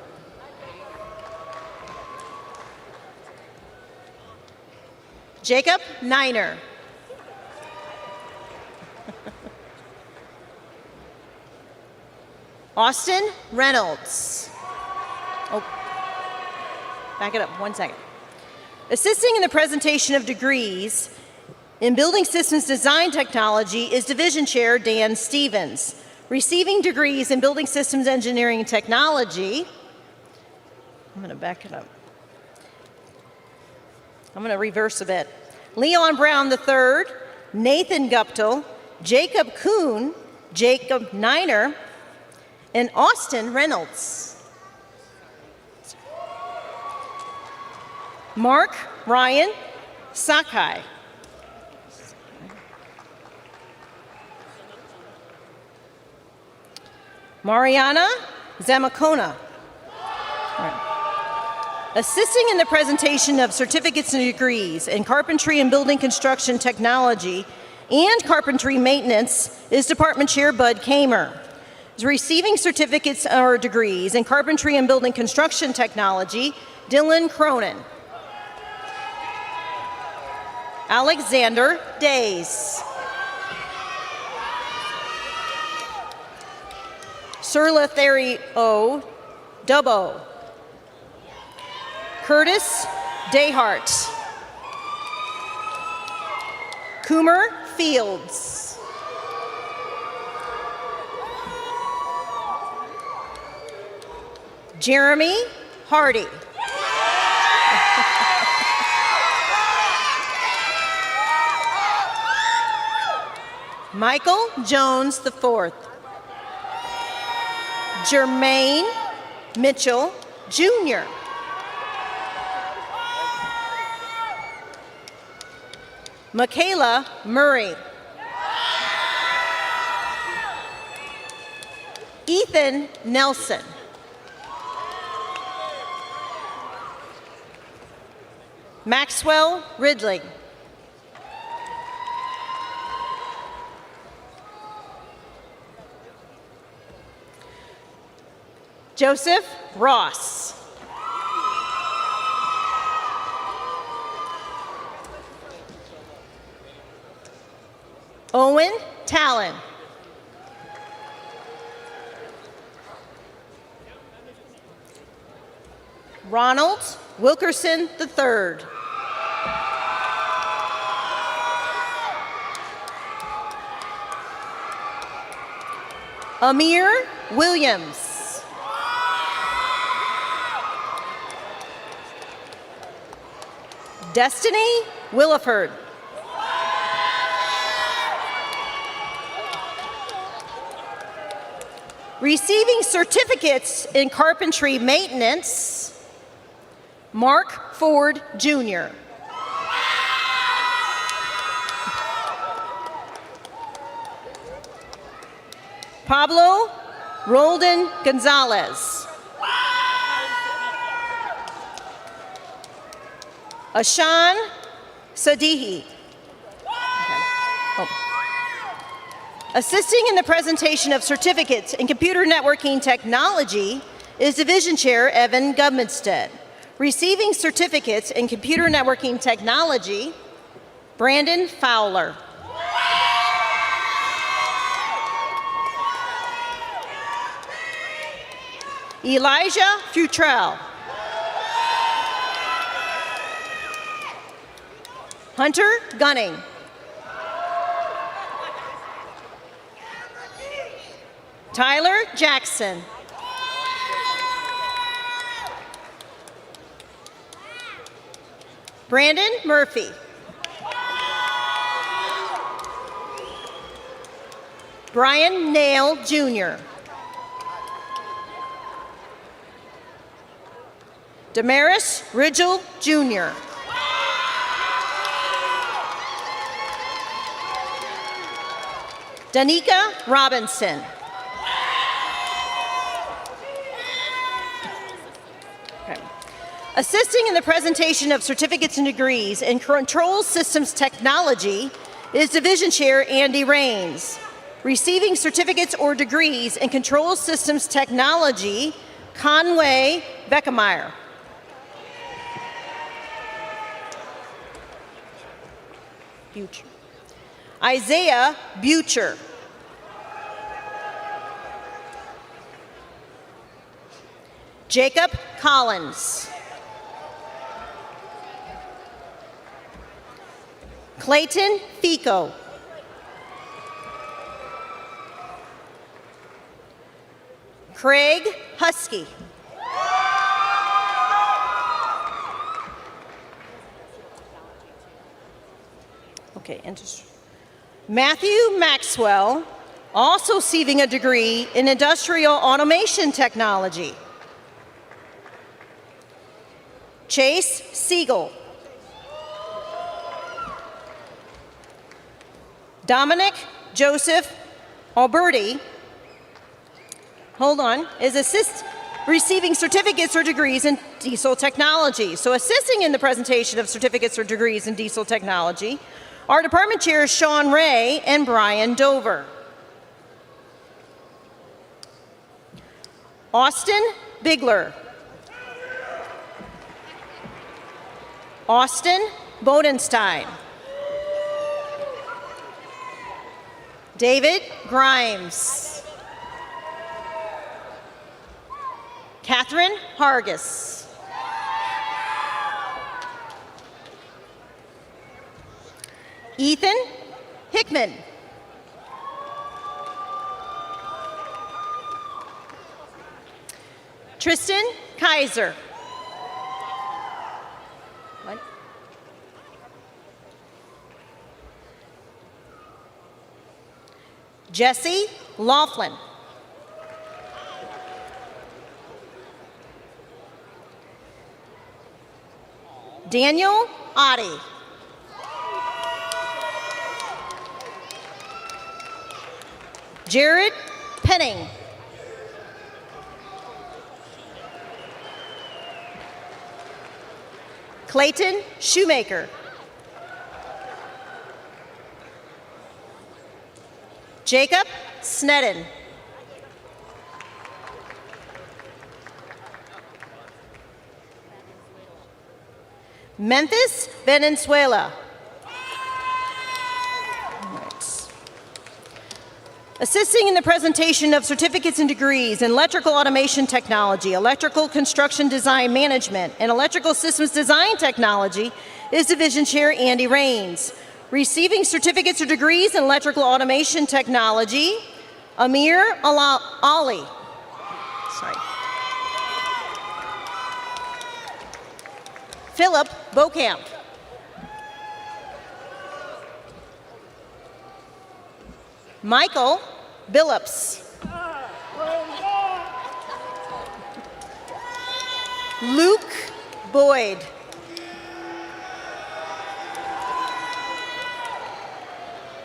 [SPEAKER 6] Jacob Niner. Austin Reynolds. Oh, back it up 1 second. Assisting in the presentation of degrees in Building Systems Design Technology is Division Chair Dan Stevens. Receiving degrees in Building Systems Engineering Technology, I'm going to back it up. I'm going to reverse a bit. Leon Brown III, Nathan Guptill, Jacob Kuhn, Jacob Niner, and Austin Reynolds. Mark Ryan Sakai. Mariana Zamacona. Assisting in the presentation of certificates and degrees in carpentry and building construction technology and carpentry maintenance is Department Chair Bud Kamer. Receiving certificates or degrees in carpentry and building construction technology, Dylan Cronin. Alexander Days. Surlatherio Dubbo. Curtis Dayhart. Coomer Fields. Jeremy Hardy. Michael Jones IV. Jermaine Mitchell, Jr. Michaela Murray. Ethan Nelson. Maxwell Ridley. Joseph Ross. Owen Talon. Ronald Wilkerson III. Amir Williams. Destiny Williford. Receiving certificates in carpentry maintenance, Mark Ford, Jr. Pablo Roldan Gonzalez. Ashan Sadihi. Assisting in the presentation of certificates in computer networking technology is Division Chair Evan Gudmundstead. Receiving certificates in computer networking technology, Brandon Fowler. Elijah Futrell. Hunter Gunning. Tyler Jackson. Brandon Murphy. Brian Nail, Jr. Damaris Ridgel, Jr. Danica Robinson. Okay. Assisting in the presentation of certificates and degrees in Control Systems Technology is Division Chair Andy Rains. Receiving certificates or degrees in Control Systems Technology, Conway Beckemeyer. Butcher. Isaiah Butcher. Jacob Collins. Clayton Fico. Craig Husky. Okay, industry. Matthew Maxwell, also receiving a degree in industrial automation technology. Chase Siegel. Dominic Joseph Alberti, is receiving certificates or degrees in diesel technology. So assisting in the presentation of certificates or degrees in diesel technology, our department chairs Sean Ray and Brian Dover. Austin Bigler. Austin Bodenstein. David Grimes. Catherine Hargis. Ethan Hickman. Tristan Kaiser. What? Jesse Laughlin. Daniel Oddie. Jared Penning. Clayton Shoemaker. Jacob Snedden. Memphis Venezuela. Assisting in the presentation of certificates and degrees in electrical automation technology, electrical construction design management, and electrical systems design technology is Division Chair Andy Raines. Receiving certificates or degrees in electrical automation technology, Amir Ali. Sorry. Philip Bokamp. Michael Billups. Luke Boyd.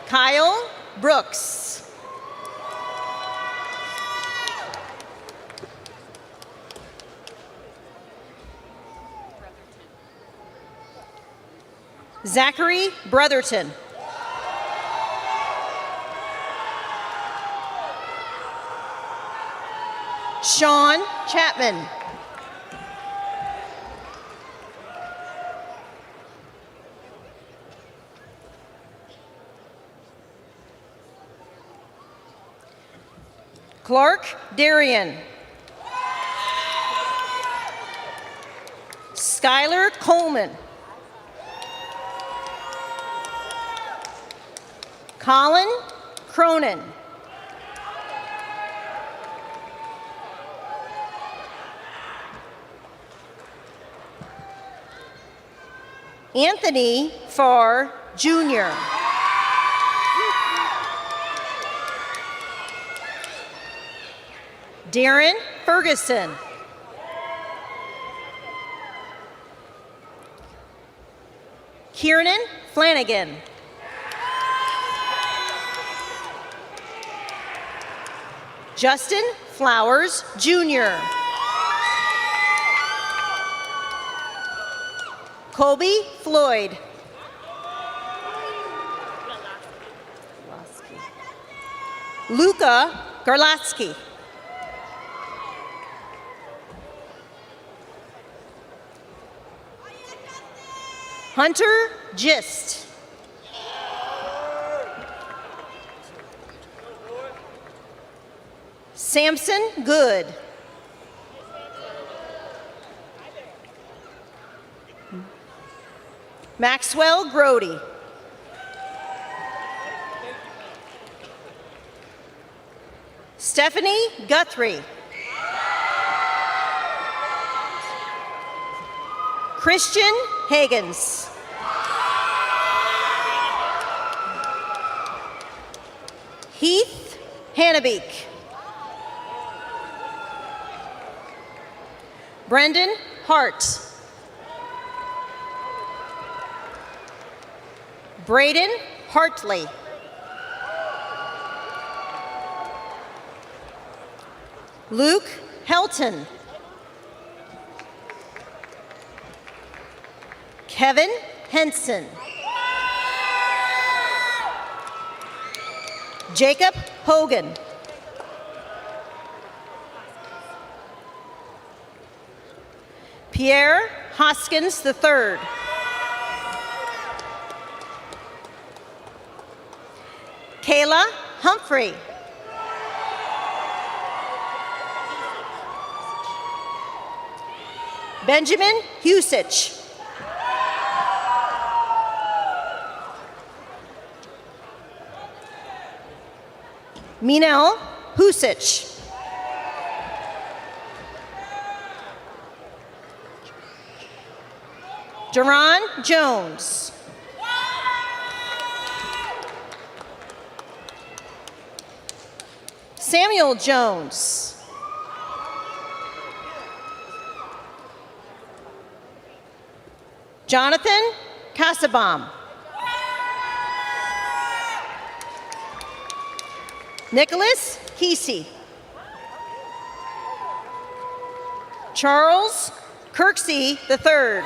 [SPEAKER 6] Kyle Brooks. Zachary Brotherton. Sean Chapman. Clark Darian. Skylar Coleman. Colin Cronin. Anthony Farr, Jr. Darren Ferguson. Kiernan Flanagan. Justin Flowers, Jr. Colby Floyd. Luca Garlatsky. Hunter Gist. Samson Good. Maxwell Grody. Stephanie Guthrie. Christian Hagens. Heath Hannebeek. Brendan Hart. Braden Hartley. Luke Helton. Kevin Henson. Jacob Hogan. Pierre Hoskins III. Kayla Humphrey. Benjamin Husich. Minel Husich. Jaron Jones. Samuel Jones. Jonathan Kasabam. Nicholas Kesey. Charles Kirksey III.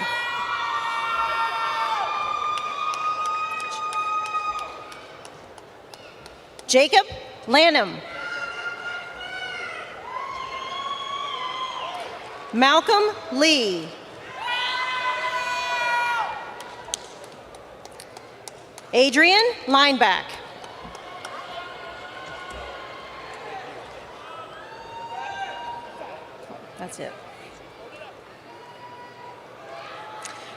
[SPEAKER 6] Jacob Lanham. Malcolm Lee. Adrian Lineback. That's it.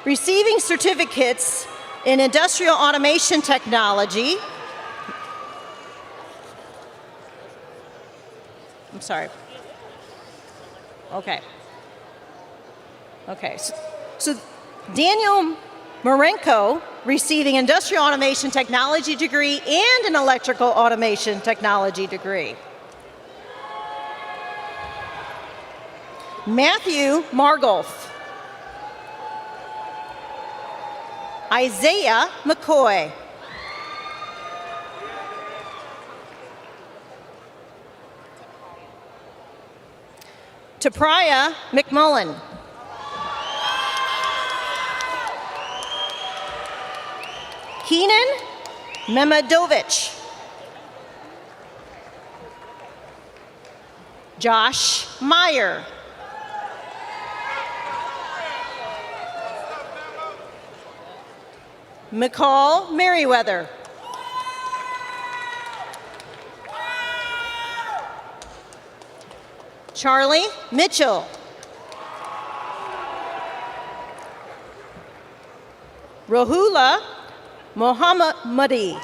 [SPEAKER 6] Receiving certificates in industrial automation technology. I'm sorry. Okay. Okay. So Daniel Marenko receiving industrial automation technology degree and an electrical automation technology degree. Matthew Margolf. Isaiah McCoy. Tapriya McMullen. Keenan Memadovich. Josh Meyer. McCall Merriweather. Charlie Mitchell. Rohula Mohammadi.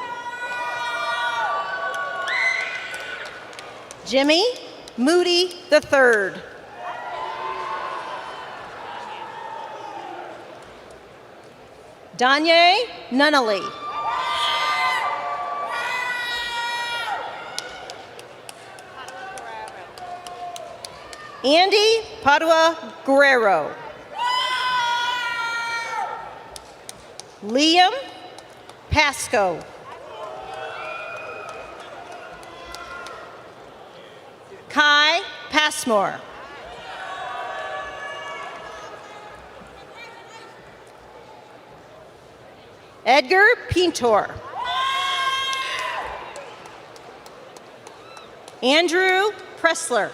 [SPEAKER 6] Jimmy Moody III. Danye Nunnally. Andy Padua Guerrero. Liam Pasco. Kai Passmore. Edgar Pintor. Andrew Pressler.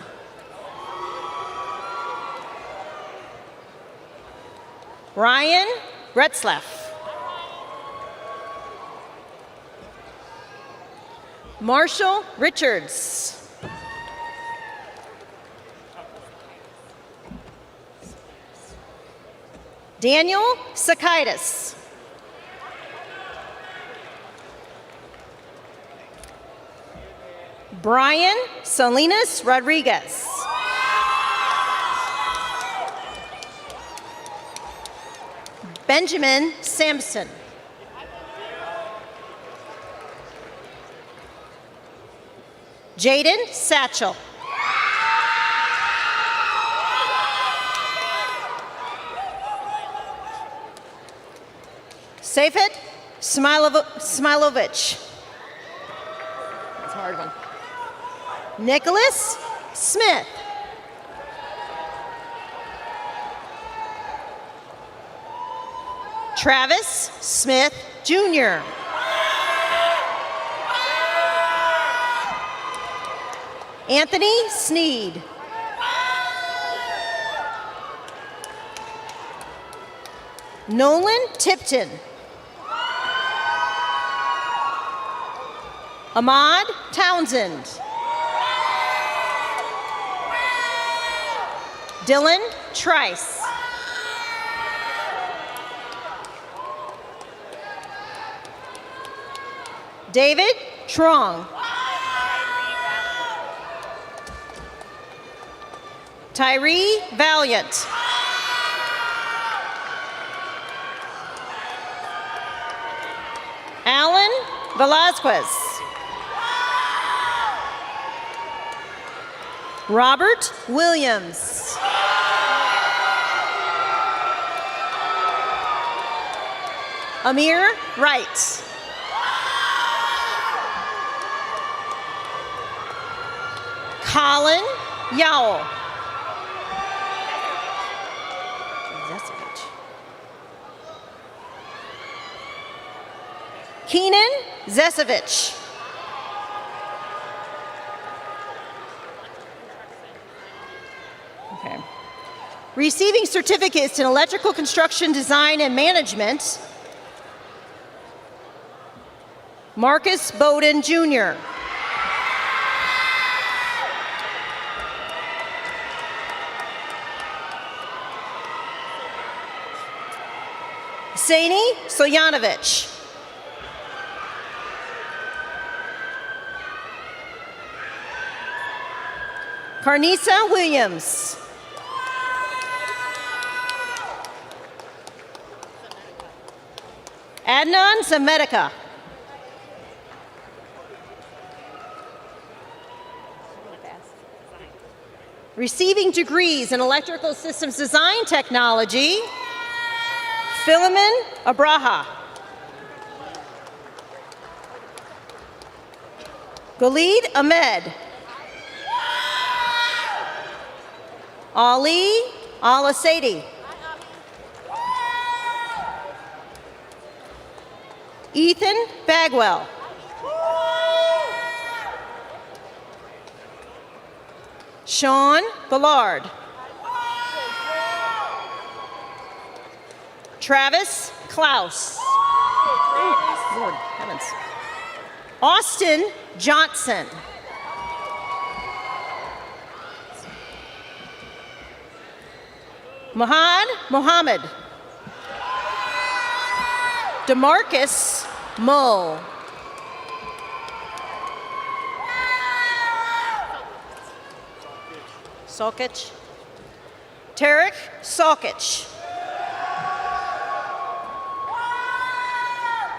[SPEAKER 6] Ryan Retzlaff. Marshall Richards. Daniel Sakaitis. Brian Salinas Rodriguez. Benjamin Sampson. Jaden Satchel. Safet Smilovich. That's a hard one. Nicholas Smith. Travis Smith Jr. Anthony Sneed. Nolan Tipton. Ahmad Townsend. Dylan Trice. David Trong. Tyree Valiant. Alan Velazquez. Robert Williams. Amir Wright. Colin Yowell. Keenan Zesevich. Okay. Receiving certificates in electrical construction design and management, Marcus Bowden, Jr. Saini Soyanovich. Carnisa Williams. Adnan Zamedica. Receiving degrees in electrical systems design technology, Philemon Abraha. Khalid Ahmed. Ali Al-Asadi. Ethan Bagwell. Sean Ballard. Travis Klaus. Lord heavens. Austin Johnson. Mahad Mohammed. Demarcus Mull. Sokic. Tarek Sokic.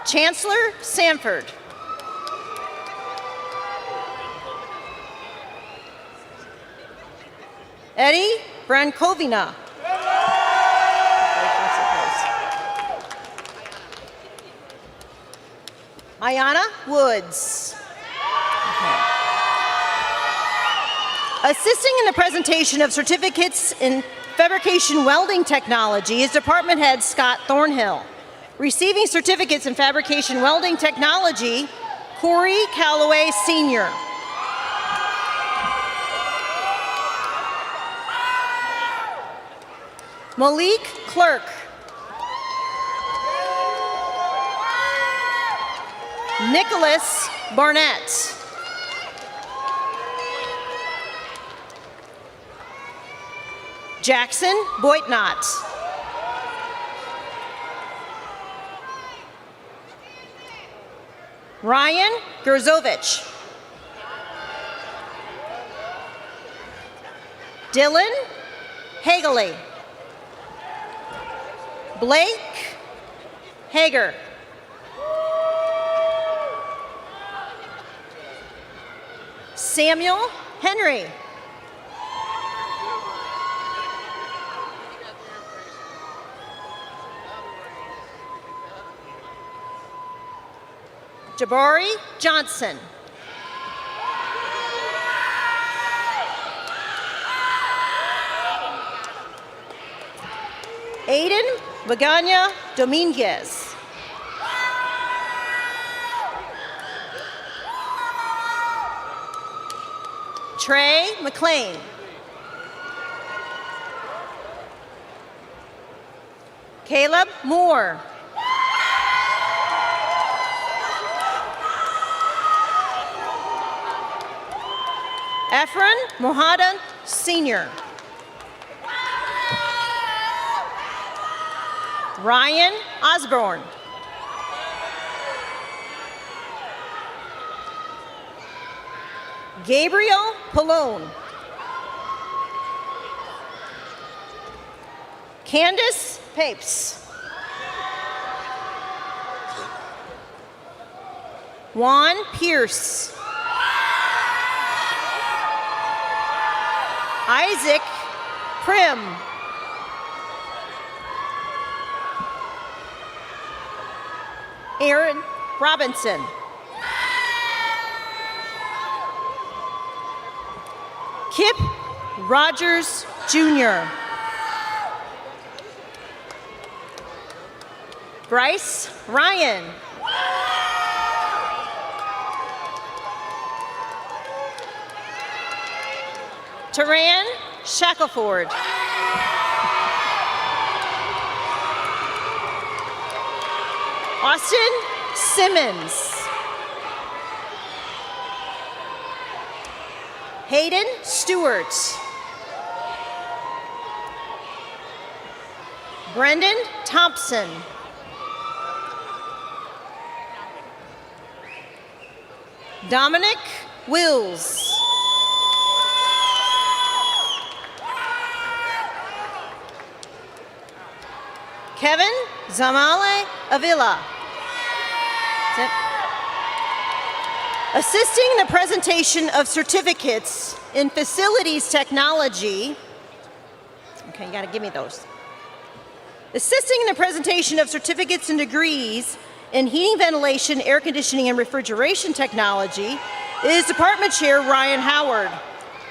[SPEAKER 6] Chancellor Sanford. Eddie Brankovina. Ayana Woods. Assisting in the presentation of certificates in fabrication welding technology is Department Head Scott Thornhill. Receiving certificates in fabrication welding technology, Corey Calloway Sr. Malik Clerk. Nicholas Barnett. Jackson Boitnott. Ryan Gerzovich. Dylan Hageley. Blake Hager. Samuel Henry. Jabari Johnson. Aiden Vagana Dominguez. Trey McLean. Caleb Moore. Efren Mohadan Sr. Ryan Osborne. Gabriel Pallone. Candace Papes. Juan Pierce. Isaac Prim. Aaron Robinson. Kip Rogers Jr. Bryce Ryan. Taran Shackelford. Austin Simmons. Hayden Stewart. Brendan Thompson. Dominic Wills. Kevin Zamale Avila. Assisting the presentation of certificates in facilities technology. Okay, you gotta give me those. Assisting in the presentation of certificates and degrees in heating, ventilation, air conditioning, and refrigeration technology is Department Chair Ryan Howard.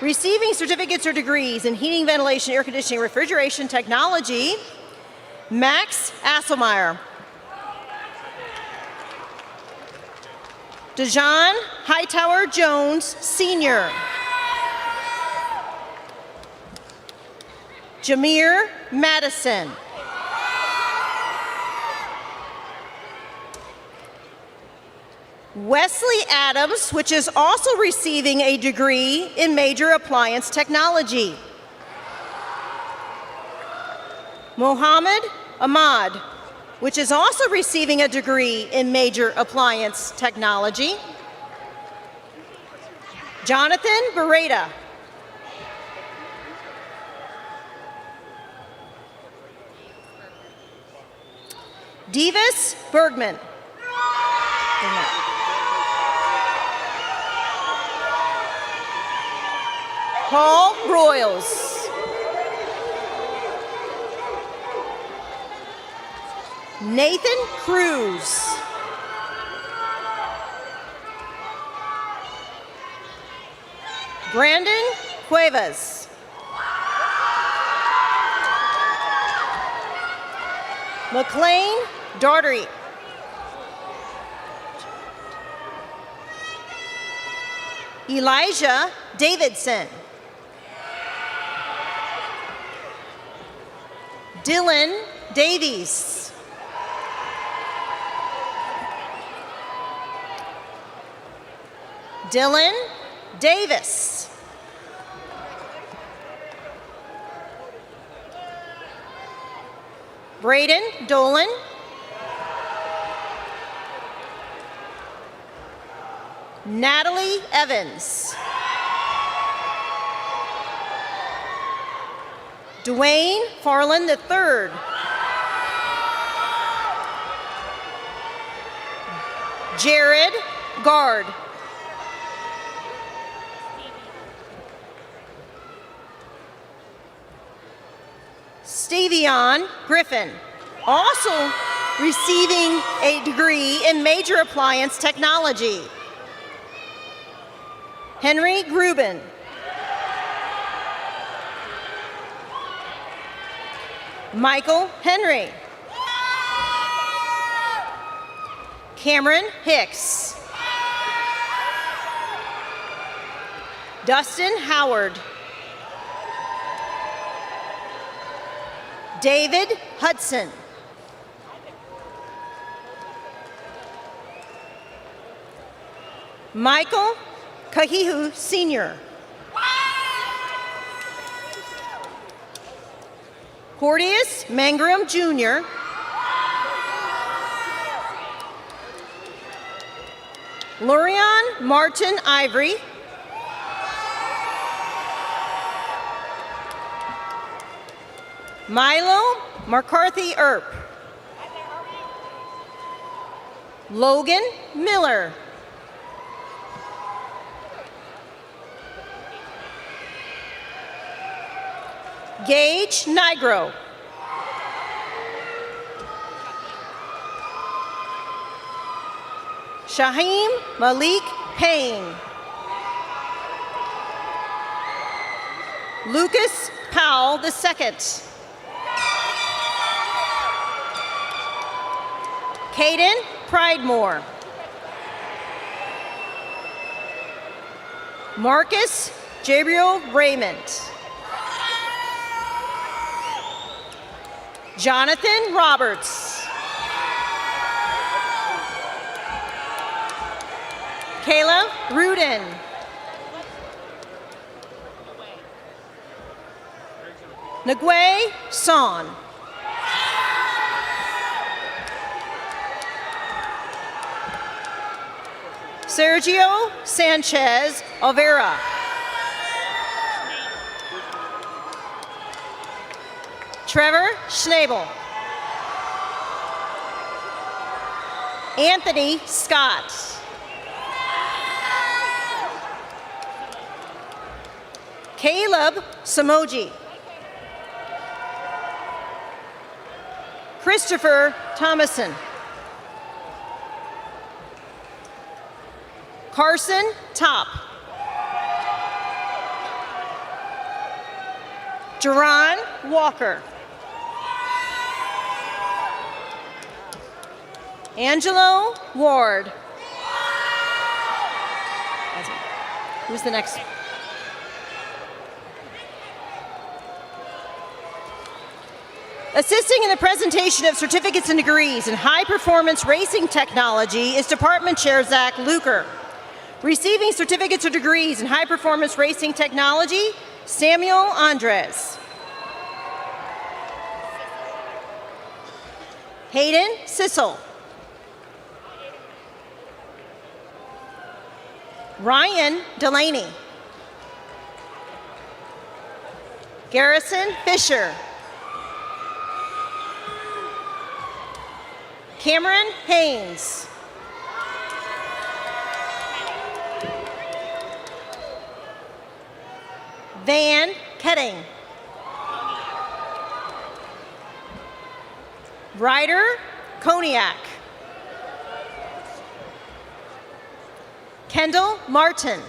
[SPEAKER 6] Receiving certificates or degrees in heating, ventilation, air conditioning, and refrigeration technology, Max Asselmeyer. Dejan Hightower Jones, Sr. Jameer Madison. Wesley Adams, which is also receiving a degree in major appliance technology. Mohammed Ahmad, which is also receiving a degree in major appliance technology. Jonathan Beretta. Davis Bergman. Paul Broyles. Nathan Cruz. Brandon Cuevas. McLean Daugherty. Elijah Davidson. Dylan Davies. Dylan Davis. Braden Dolan. Natalie Evans. Dwayne Farland III. Jared Gard. Stavion Griffin, also receiving a degree in major appliance technology. Henry Gruben. Michael Henry. Cameron Hicks. Dustin Howard. David Hudson. Michael Kahihu Sr. Hortius Mangrum Jr. Lurian Martin Ivory. Milo McCarthy Earp. Logan Miller. Gage Nigro. Shaheem Malik Payne. Lucas Powell II. Caden Pridemore. Marcus Gabriel Raymond. Jonathan Roberts. Kayla Rudin. Ngwe Son. Sergio Sanchez Olvera. Trevor Schnabel. Anthony Scott. Caleb Samoji. Christopher Thomason. Carson Top. Jerron Walker. Angelo Ward. Who's the next? Assisting in the presentation of certificates and degrees in high-performance racing technology is Department Chair Zach Luker. Receiving certificates or degrees in high-performance racing technology, Samuel Andres. Hayden Sissel. Ryan Delaney. Garrison Fisher. Cameron Haynes. Van Ketting. Ryder Koniak. Kendall Martin.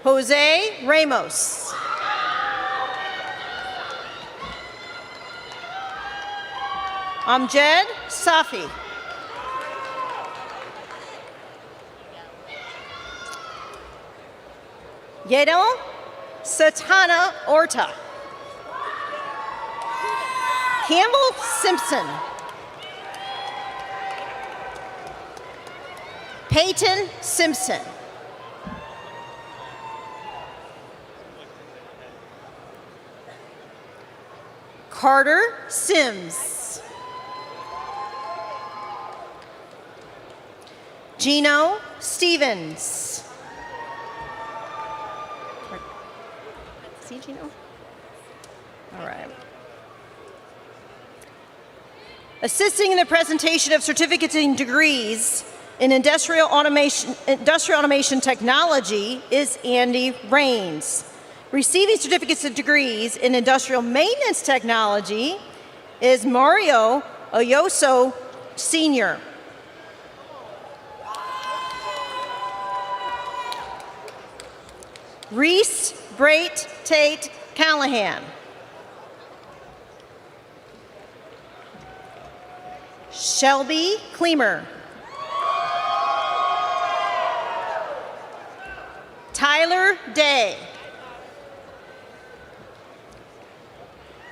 [SPEAKER 6] Jose Ramos. Amjad Safi. Yedel Satana Orta. Campbell Simpson. Peyton Simpson. Carter Sims. Gino Stevens. See Gino? All right. Assisting in the presentation of certificates and degrees in industrial automation technology is Andy Rains. Receiving certificates and degrees in industrial maintenance technology is Mario Oyoso Sr. Reese Brait Tate Callahan. Shelby Kleemer. Tyler Day.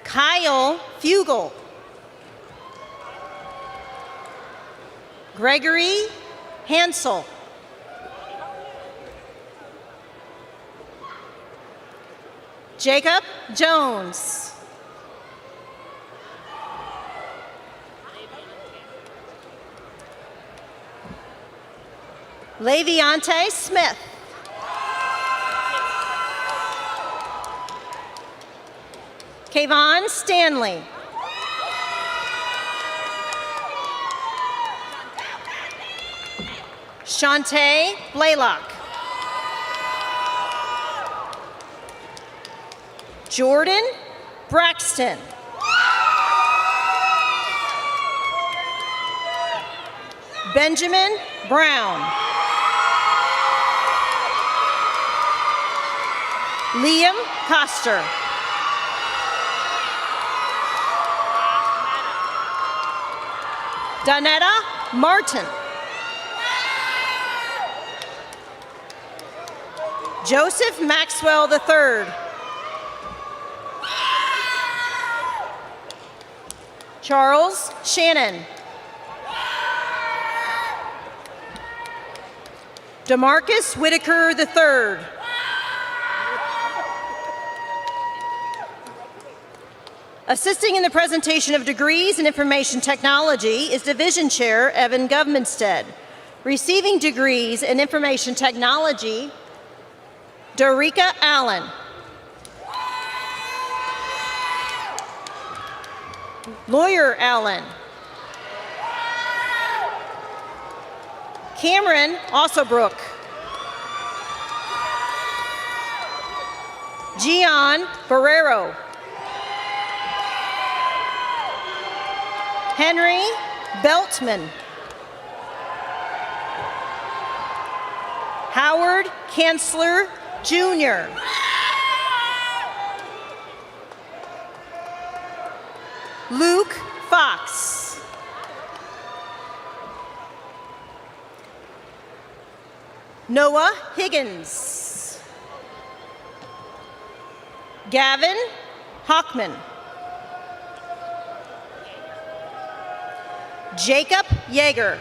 [SPEAKER 6] Kyle Fugel. Gregory Hansel. Jacob Jones. Leviante Smith. Kayvon Stanley. Shantae Blaylock. Jordan Braxton. Benjamin Brown. Liam Koster. Donetta Martin. Joseph Maxwell III. Charles Shannon. DeMarcus Whitaker III. Assisting in the presentation of degrees in information technology is Division Chair Evan Govminstead. Receiving degrees in information technology, Dorica Allen. Lawyer Allen. Cameron Ossobrook. Gian Barrero. Henry Beltman. Howard Kanzler Jr. Luke Fox. Noah Higgins. Gavin Hockman. Jacob Yeager.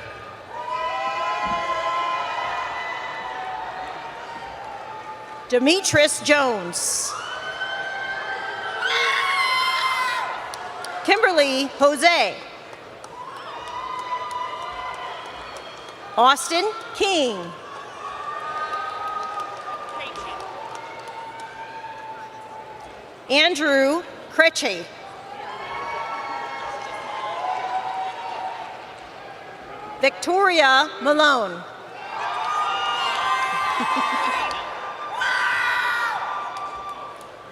[SPEAKER 6] Demetris Jones. Kimberly Jose. Austin King. Andrew Crecce. Victoria Malone.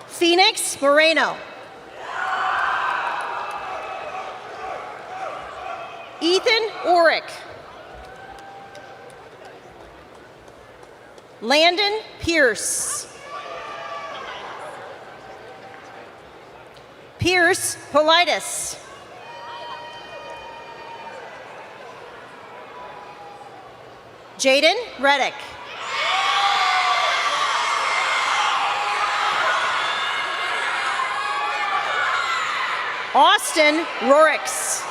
[SPEAKER 6] Phoenix Moreno. Ethan Orick. Landon Pierce. Pierce Politis. Jaden Reddick. Austin Rorix.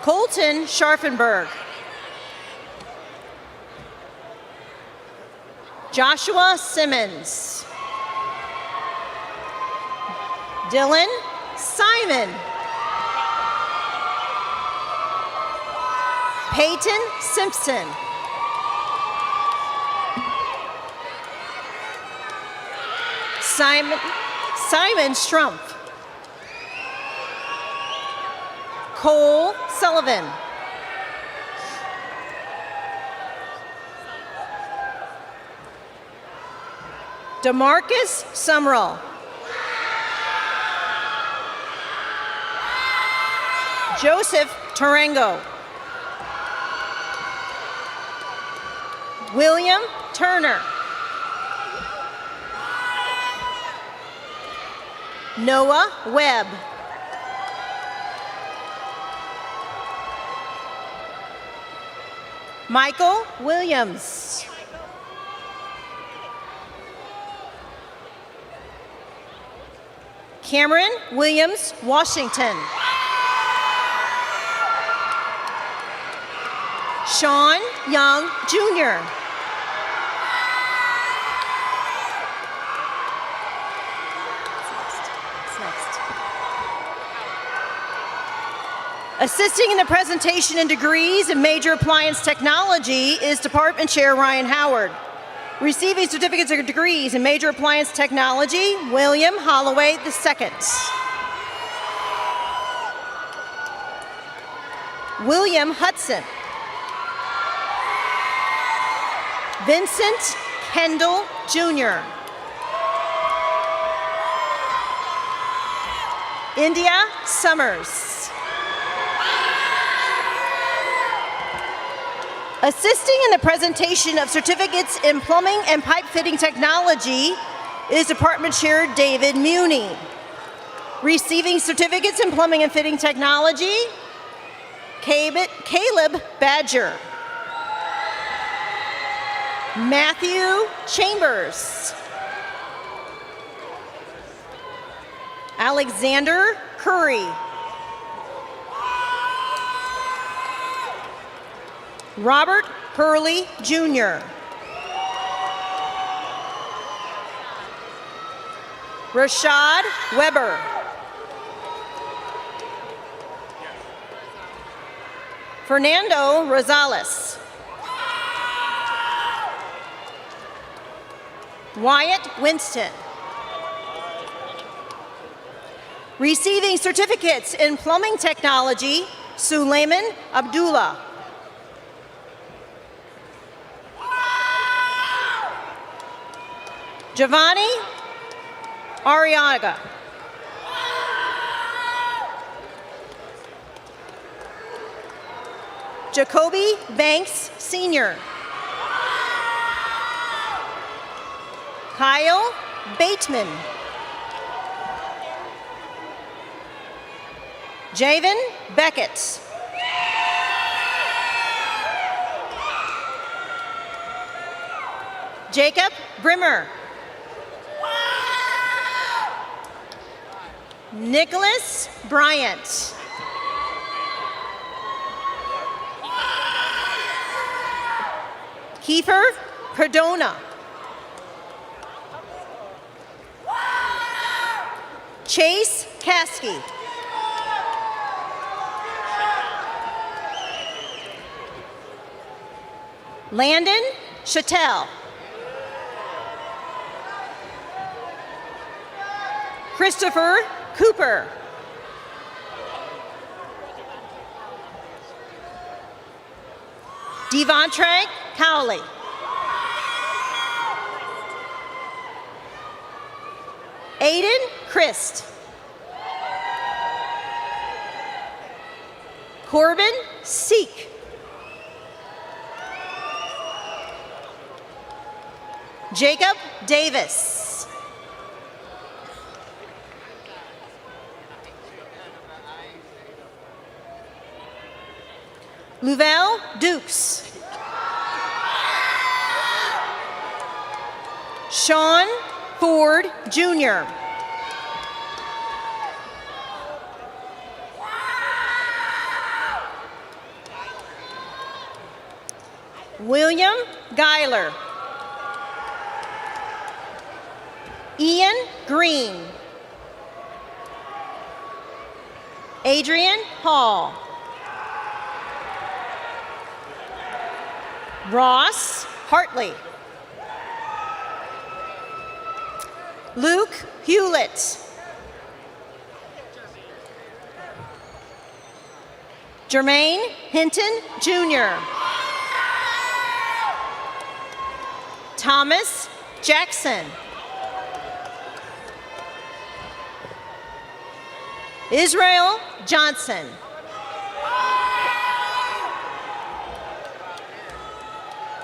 [SPEAKER 6] Colton Scharfenberg. Joshua Simmons. Dylan Simon. Peyton Simpson. Simon Strumpf. Cole Sullivan. DeMarcus Sumrall. Joseph Tarango. William Turner. Noah Webb. Michael Williams. Cameron Williams Washington. Sean Young Jr. Assisting in the presentation and degrees in major appliance technology is Department Chair Ryan Howard. Receiving certificates or degrees in major appliance technology, William Holloway II. William Hudson. Vincent Kendall Jr. India Summers. Assisting in the presentation of certificates in plumbing and pipe fitting technology is Department Chair David Muni. Receiving certificates in plumbing and fitting technology, Caleb Badger. Matthew Chambers. Alexander Curry. Robert Hurley, Jr. Rashad Weber. Fernando Rosales. Wyatt Winston. Receiving certificates in plumbing technology, Suleiman Abdullah. Giovanni Arriaga. Jacoby Banks, Sr. Kyle Bateman. Javen Beckett. Jacob Brimmer. Nicholas Bryant. Kiefer Cardona. Chase Caskey. Landon Chattel. Christopher Cooper. Devontre Cowley. Aiden Christ. Corbin Seek. Jacob Davis. Louvel Dukes. Sean Ford, Jr. William Geiler. Ian Green. Adrian Hall. Ross Hartley. Luke Hewlett. Jermaine Hinton, Jr. Thomas Jackson. Israel Johnson.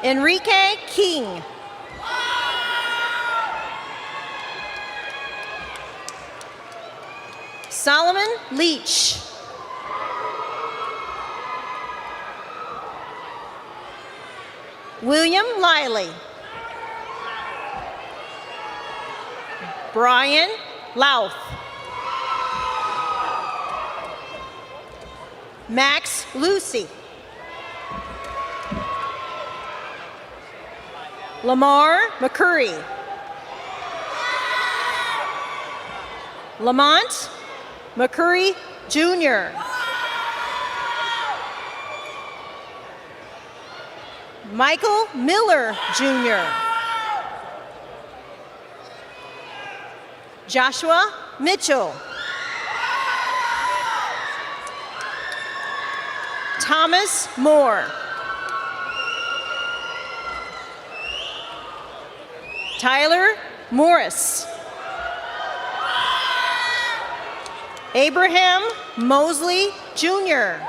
[SPEAKER 6] Enrique King. Solomon Leach. William Lively. Brian Louth. Max Lucy. Lamar McCurry. Lamont McCurry, Jr. Michael Miller, Jr. Joshua Mitchell. Thomas Moore. Tyler Morris. Abraham Mosley, Jr.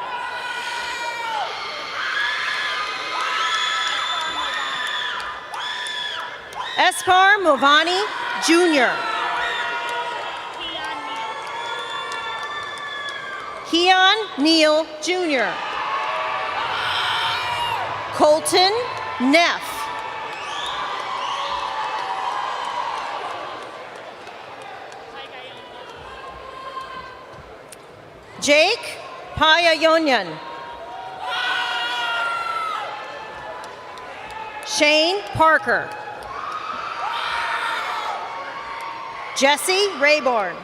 [SPEAKER 6] Espar Movani, Jr. Keon Neal, Jr. Colton Neff. Jake Payayonyan. Shane Parker. Jesse Rayborn.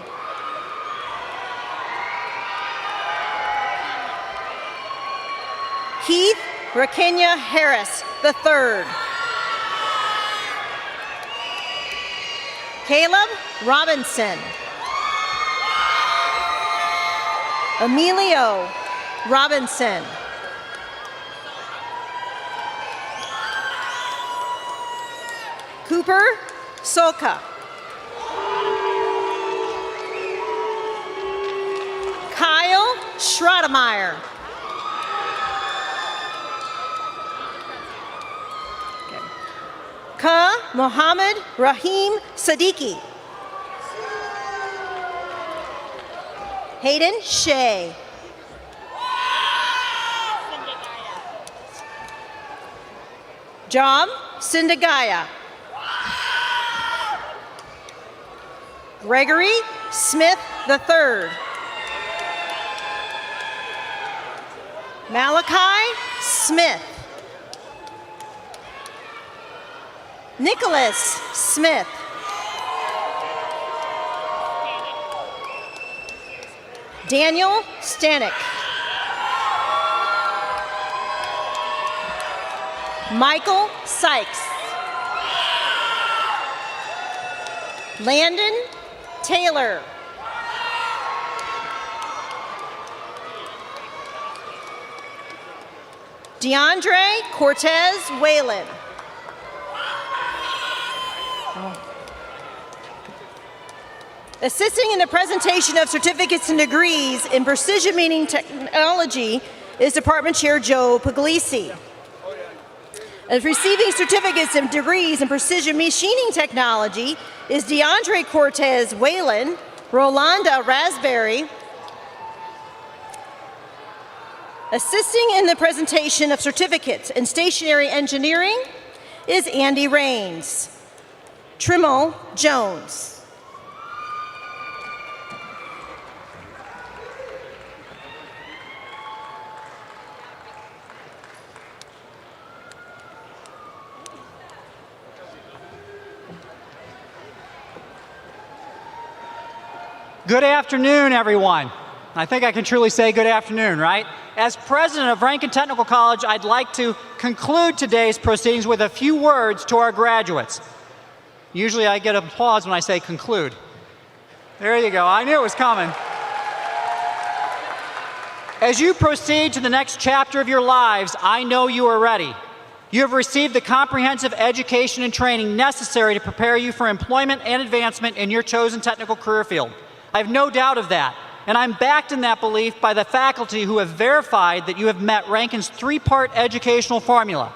[SPEAKER 6] Keith Rakenya Harris III. Caleb Robinson. Emilio Robinson. Cooper Soka. Kyle Schrodemeyer. Ka Mohammed Rahim Siddiqui. Hayden Shea. Job Sindagaya. Gregory Smith III. Malachi Smith. Nicholas Smith. Daniel Stanek. Michael Sykes. Landon Taylor. DeAndre Cortez Whalen. Assisting in the presentation of certificates and degrees in precision machining technology is Department Chair Joe Puglisi. And receiving certificates and degrees in precision machining technology is DeAndre Cortez Whalen, Rolanda Raspberry. Assisting in the presentation of certificates in stationary engineering is Andy Rains. Trimmel Jones.
[SPEAKER 5] Good afternoon, everyone. I think I can truly say good afternoon, right? As president of Ranken Technical College, I'd like to conclude today's proceedings with a few words to our graduates. Usually I get applause when I say conclude. There you go. I knew it was coming. As you proceed to the next chapter of your lives, I know you are ready. You have received the comprehensive education and training necessary to prepare you for employment and advancement in your chosen technical career field. I have no doubt of that, and I'm backed in that belief by the faculty who have verified that you have met Ranken's three-part educational formula.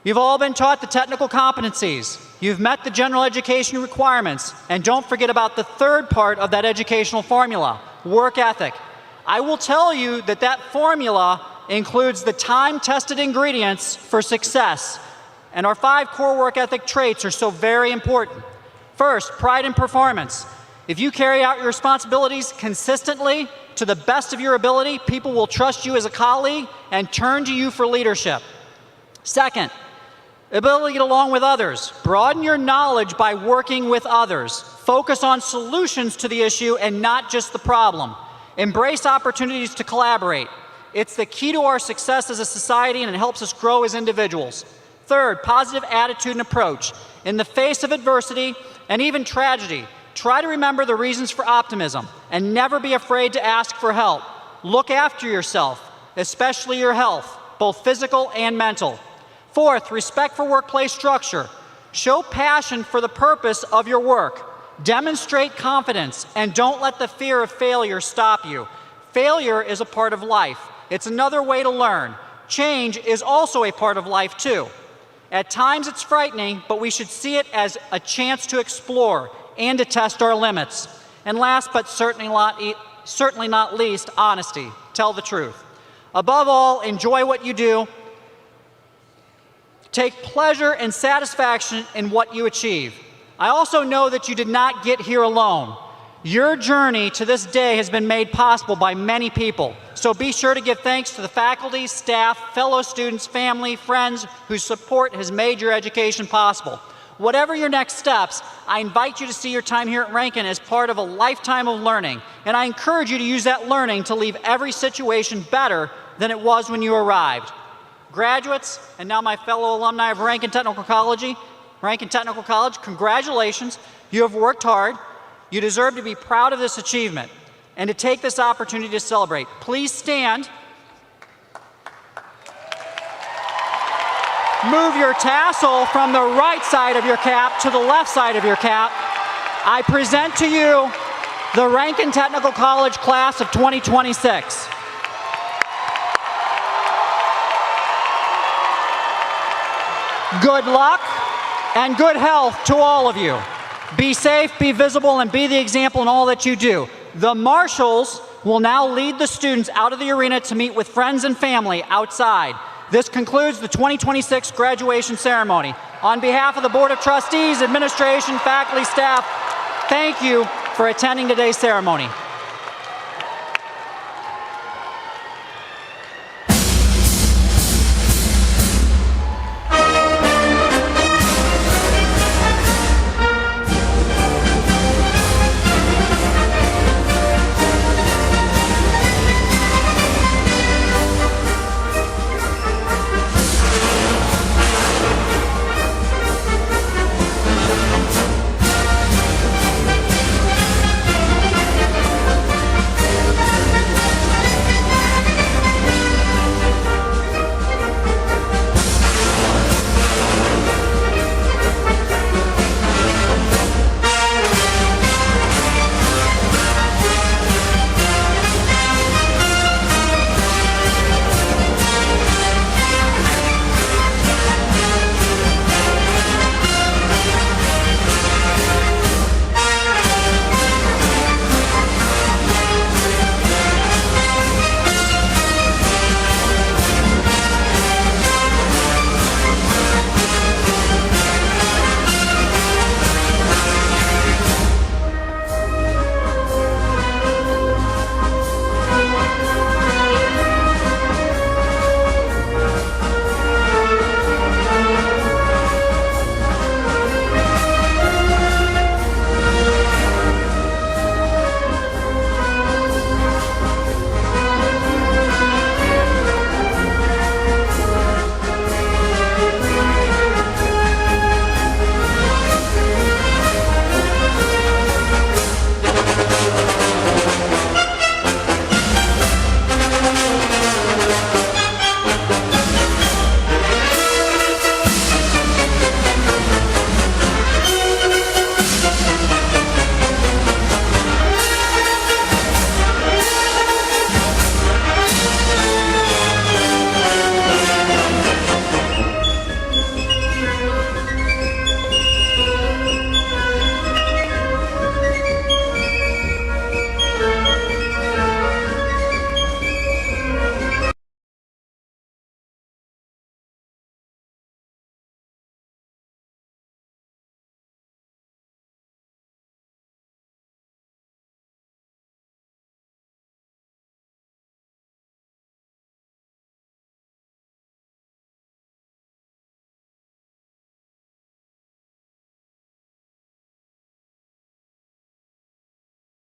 [SPEAKER 5] You've all been taught the technical competencies, you've met the general education requirements, and don't forget about the third part of that educational formula, work ethic. I will tell you that that formula includes the time-tested ingredients for success, and our 5 core work ethic traits are so very important. First, pride in performance. If you carry out your responsibilities consistently to the best of your ability, people will trust you as a colleague and turn to you for leadership. Second, ability to get along with others. Broaden your knowledge by working with others. Focus on solutions to the issue and not just the problem. Embrace opportunities to collaborate. It's the key to our success as a society, and it helps us grow as individuals. Third, positive attitude and approach. In the face of adversity and even tragedy, try to remember the reasons for optimism and never be afraid to ask for help. Look after yourself, especially your health, both physical and mental. Fourth, respect for workplace structure. Show passion for the purpose of your work. Demonstrate confidence and don't let the fear of failure stop you. Failure is a part of life. It's another way to learn. Change is also a part of life too. At times it's frightening, but we should see it as a chance to explore and to test our limits. And last but certainly not least, honesty. Tell the truth. Above all, enjoy what you do. Take pleasure and satisfaction in what you achieve. I also know that you did not get here alone. Your journey to this day has been made possible by many people. So be sure to give thanks to the faculty, staff, fellow students, family, friends whose support has made your education possible. Whatever your next steps, I invite you to see your time here at Ranken as part of a lifetime of learning. And I encourage you to use that learning to leave every situation better than it was when you arrived. Graduates, and now my fellow alumni of Ranken Technical College, congratulations. You have worked hard. You deserve to be proud of this achievement and to take this opportunity to celebrate. Please stand. Move your tassel from the right side of your cap to the left side of your cap. I present to you the Ranken Technical College class of 2026. Good luck and good health to all of you. Be safe, be visible, and be the example in all that you do. The marshals will now lead the students out of the arena to meet with friends and family outside. This concludes the 2026 graduation ceremony. On behalf of the Board of Trustees, administration, faculty, staff, thank you for attending today's ceremony.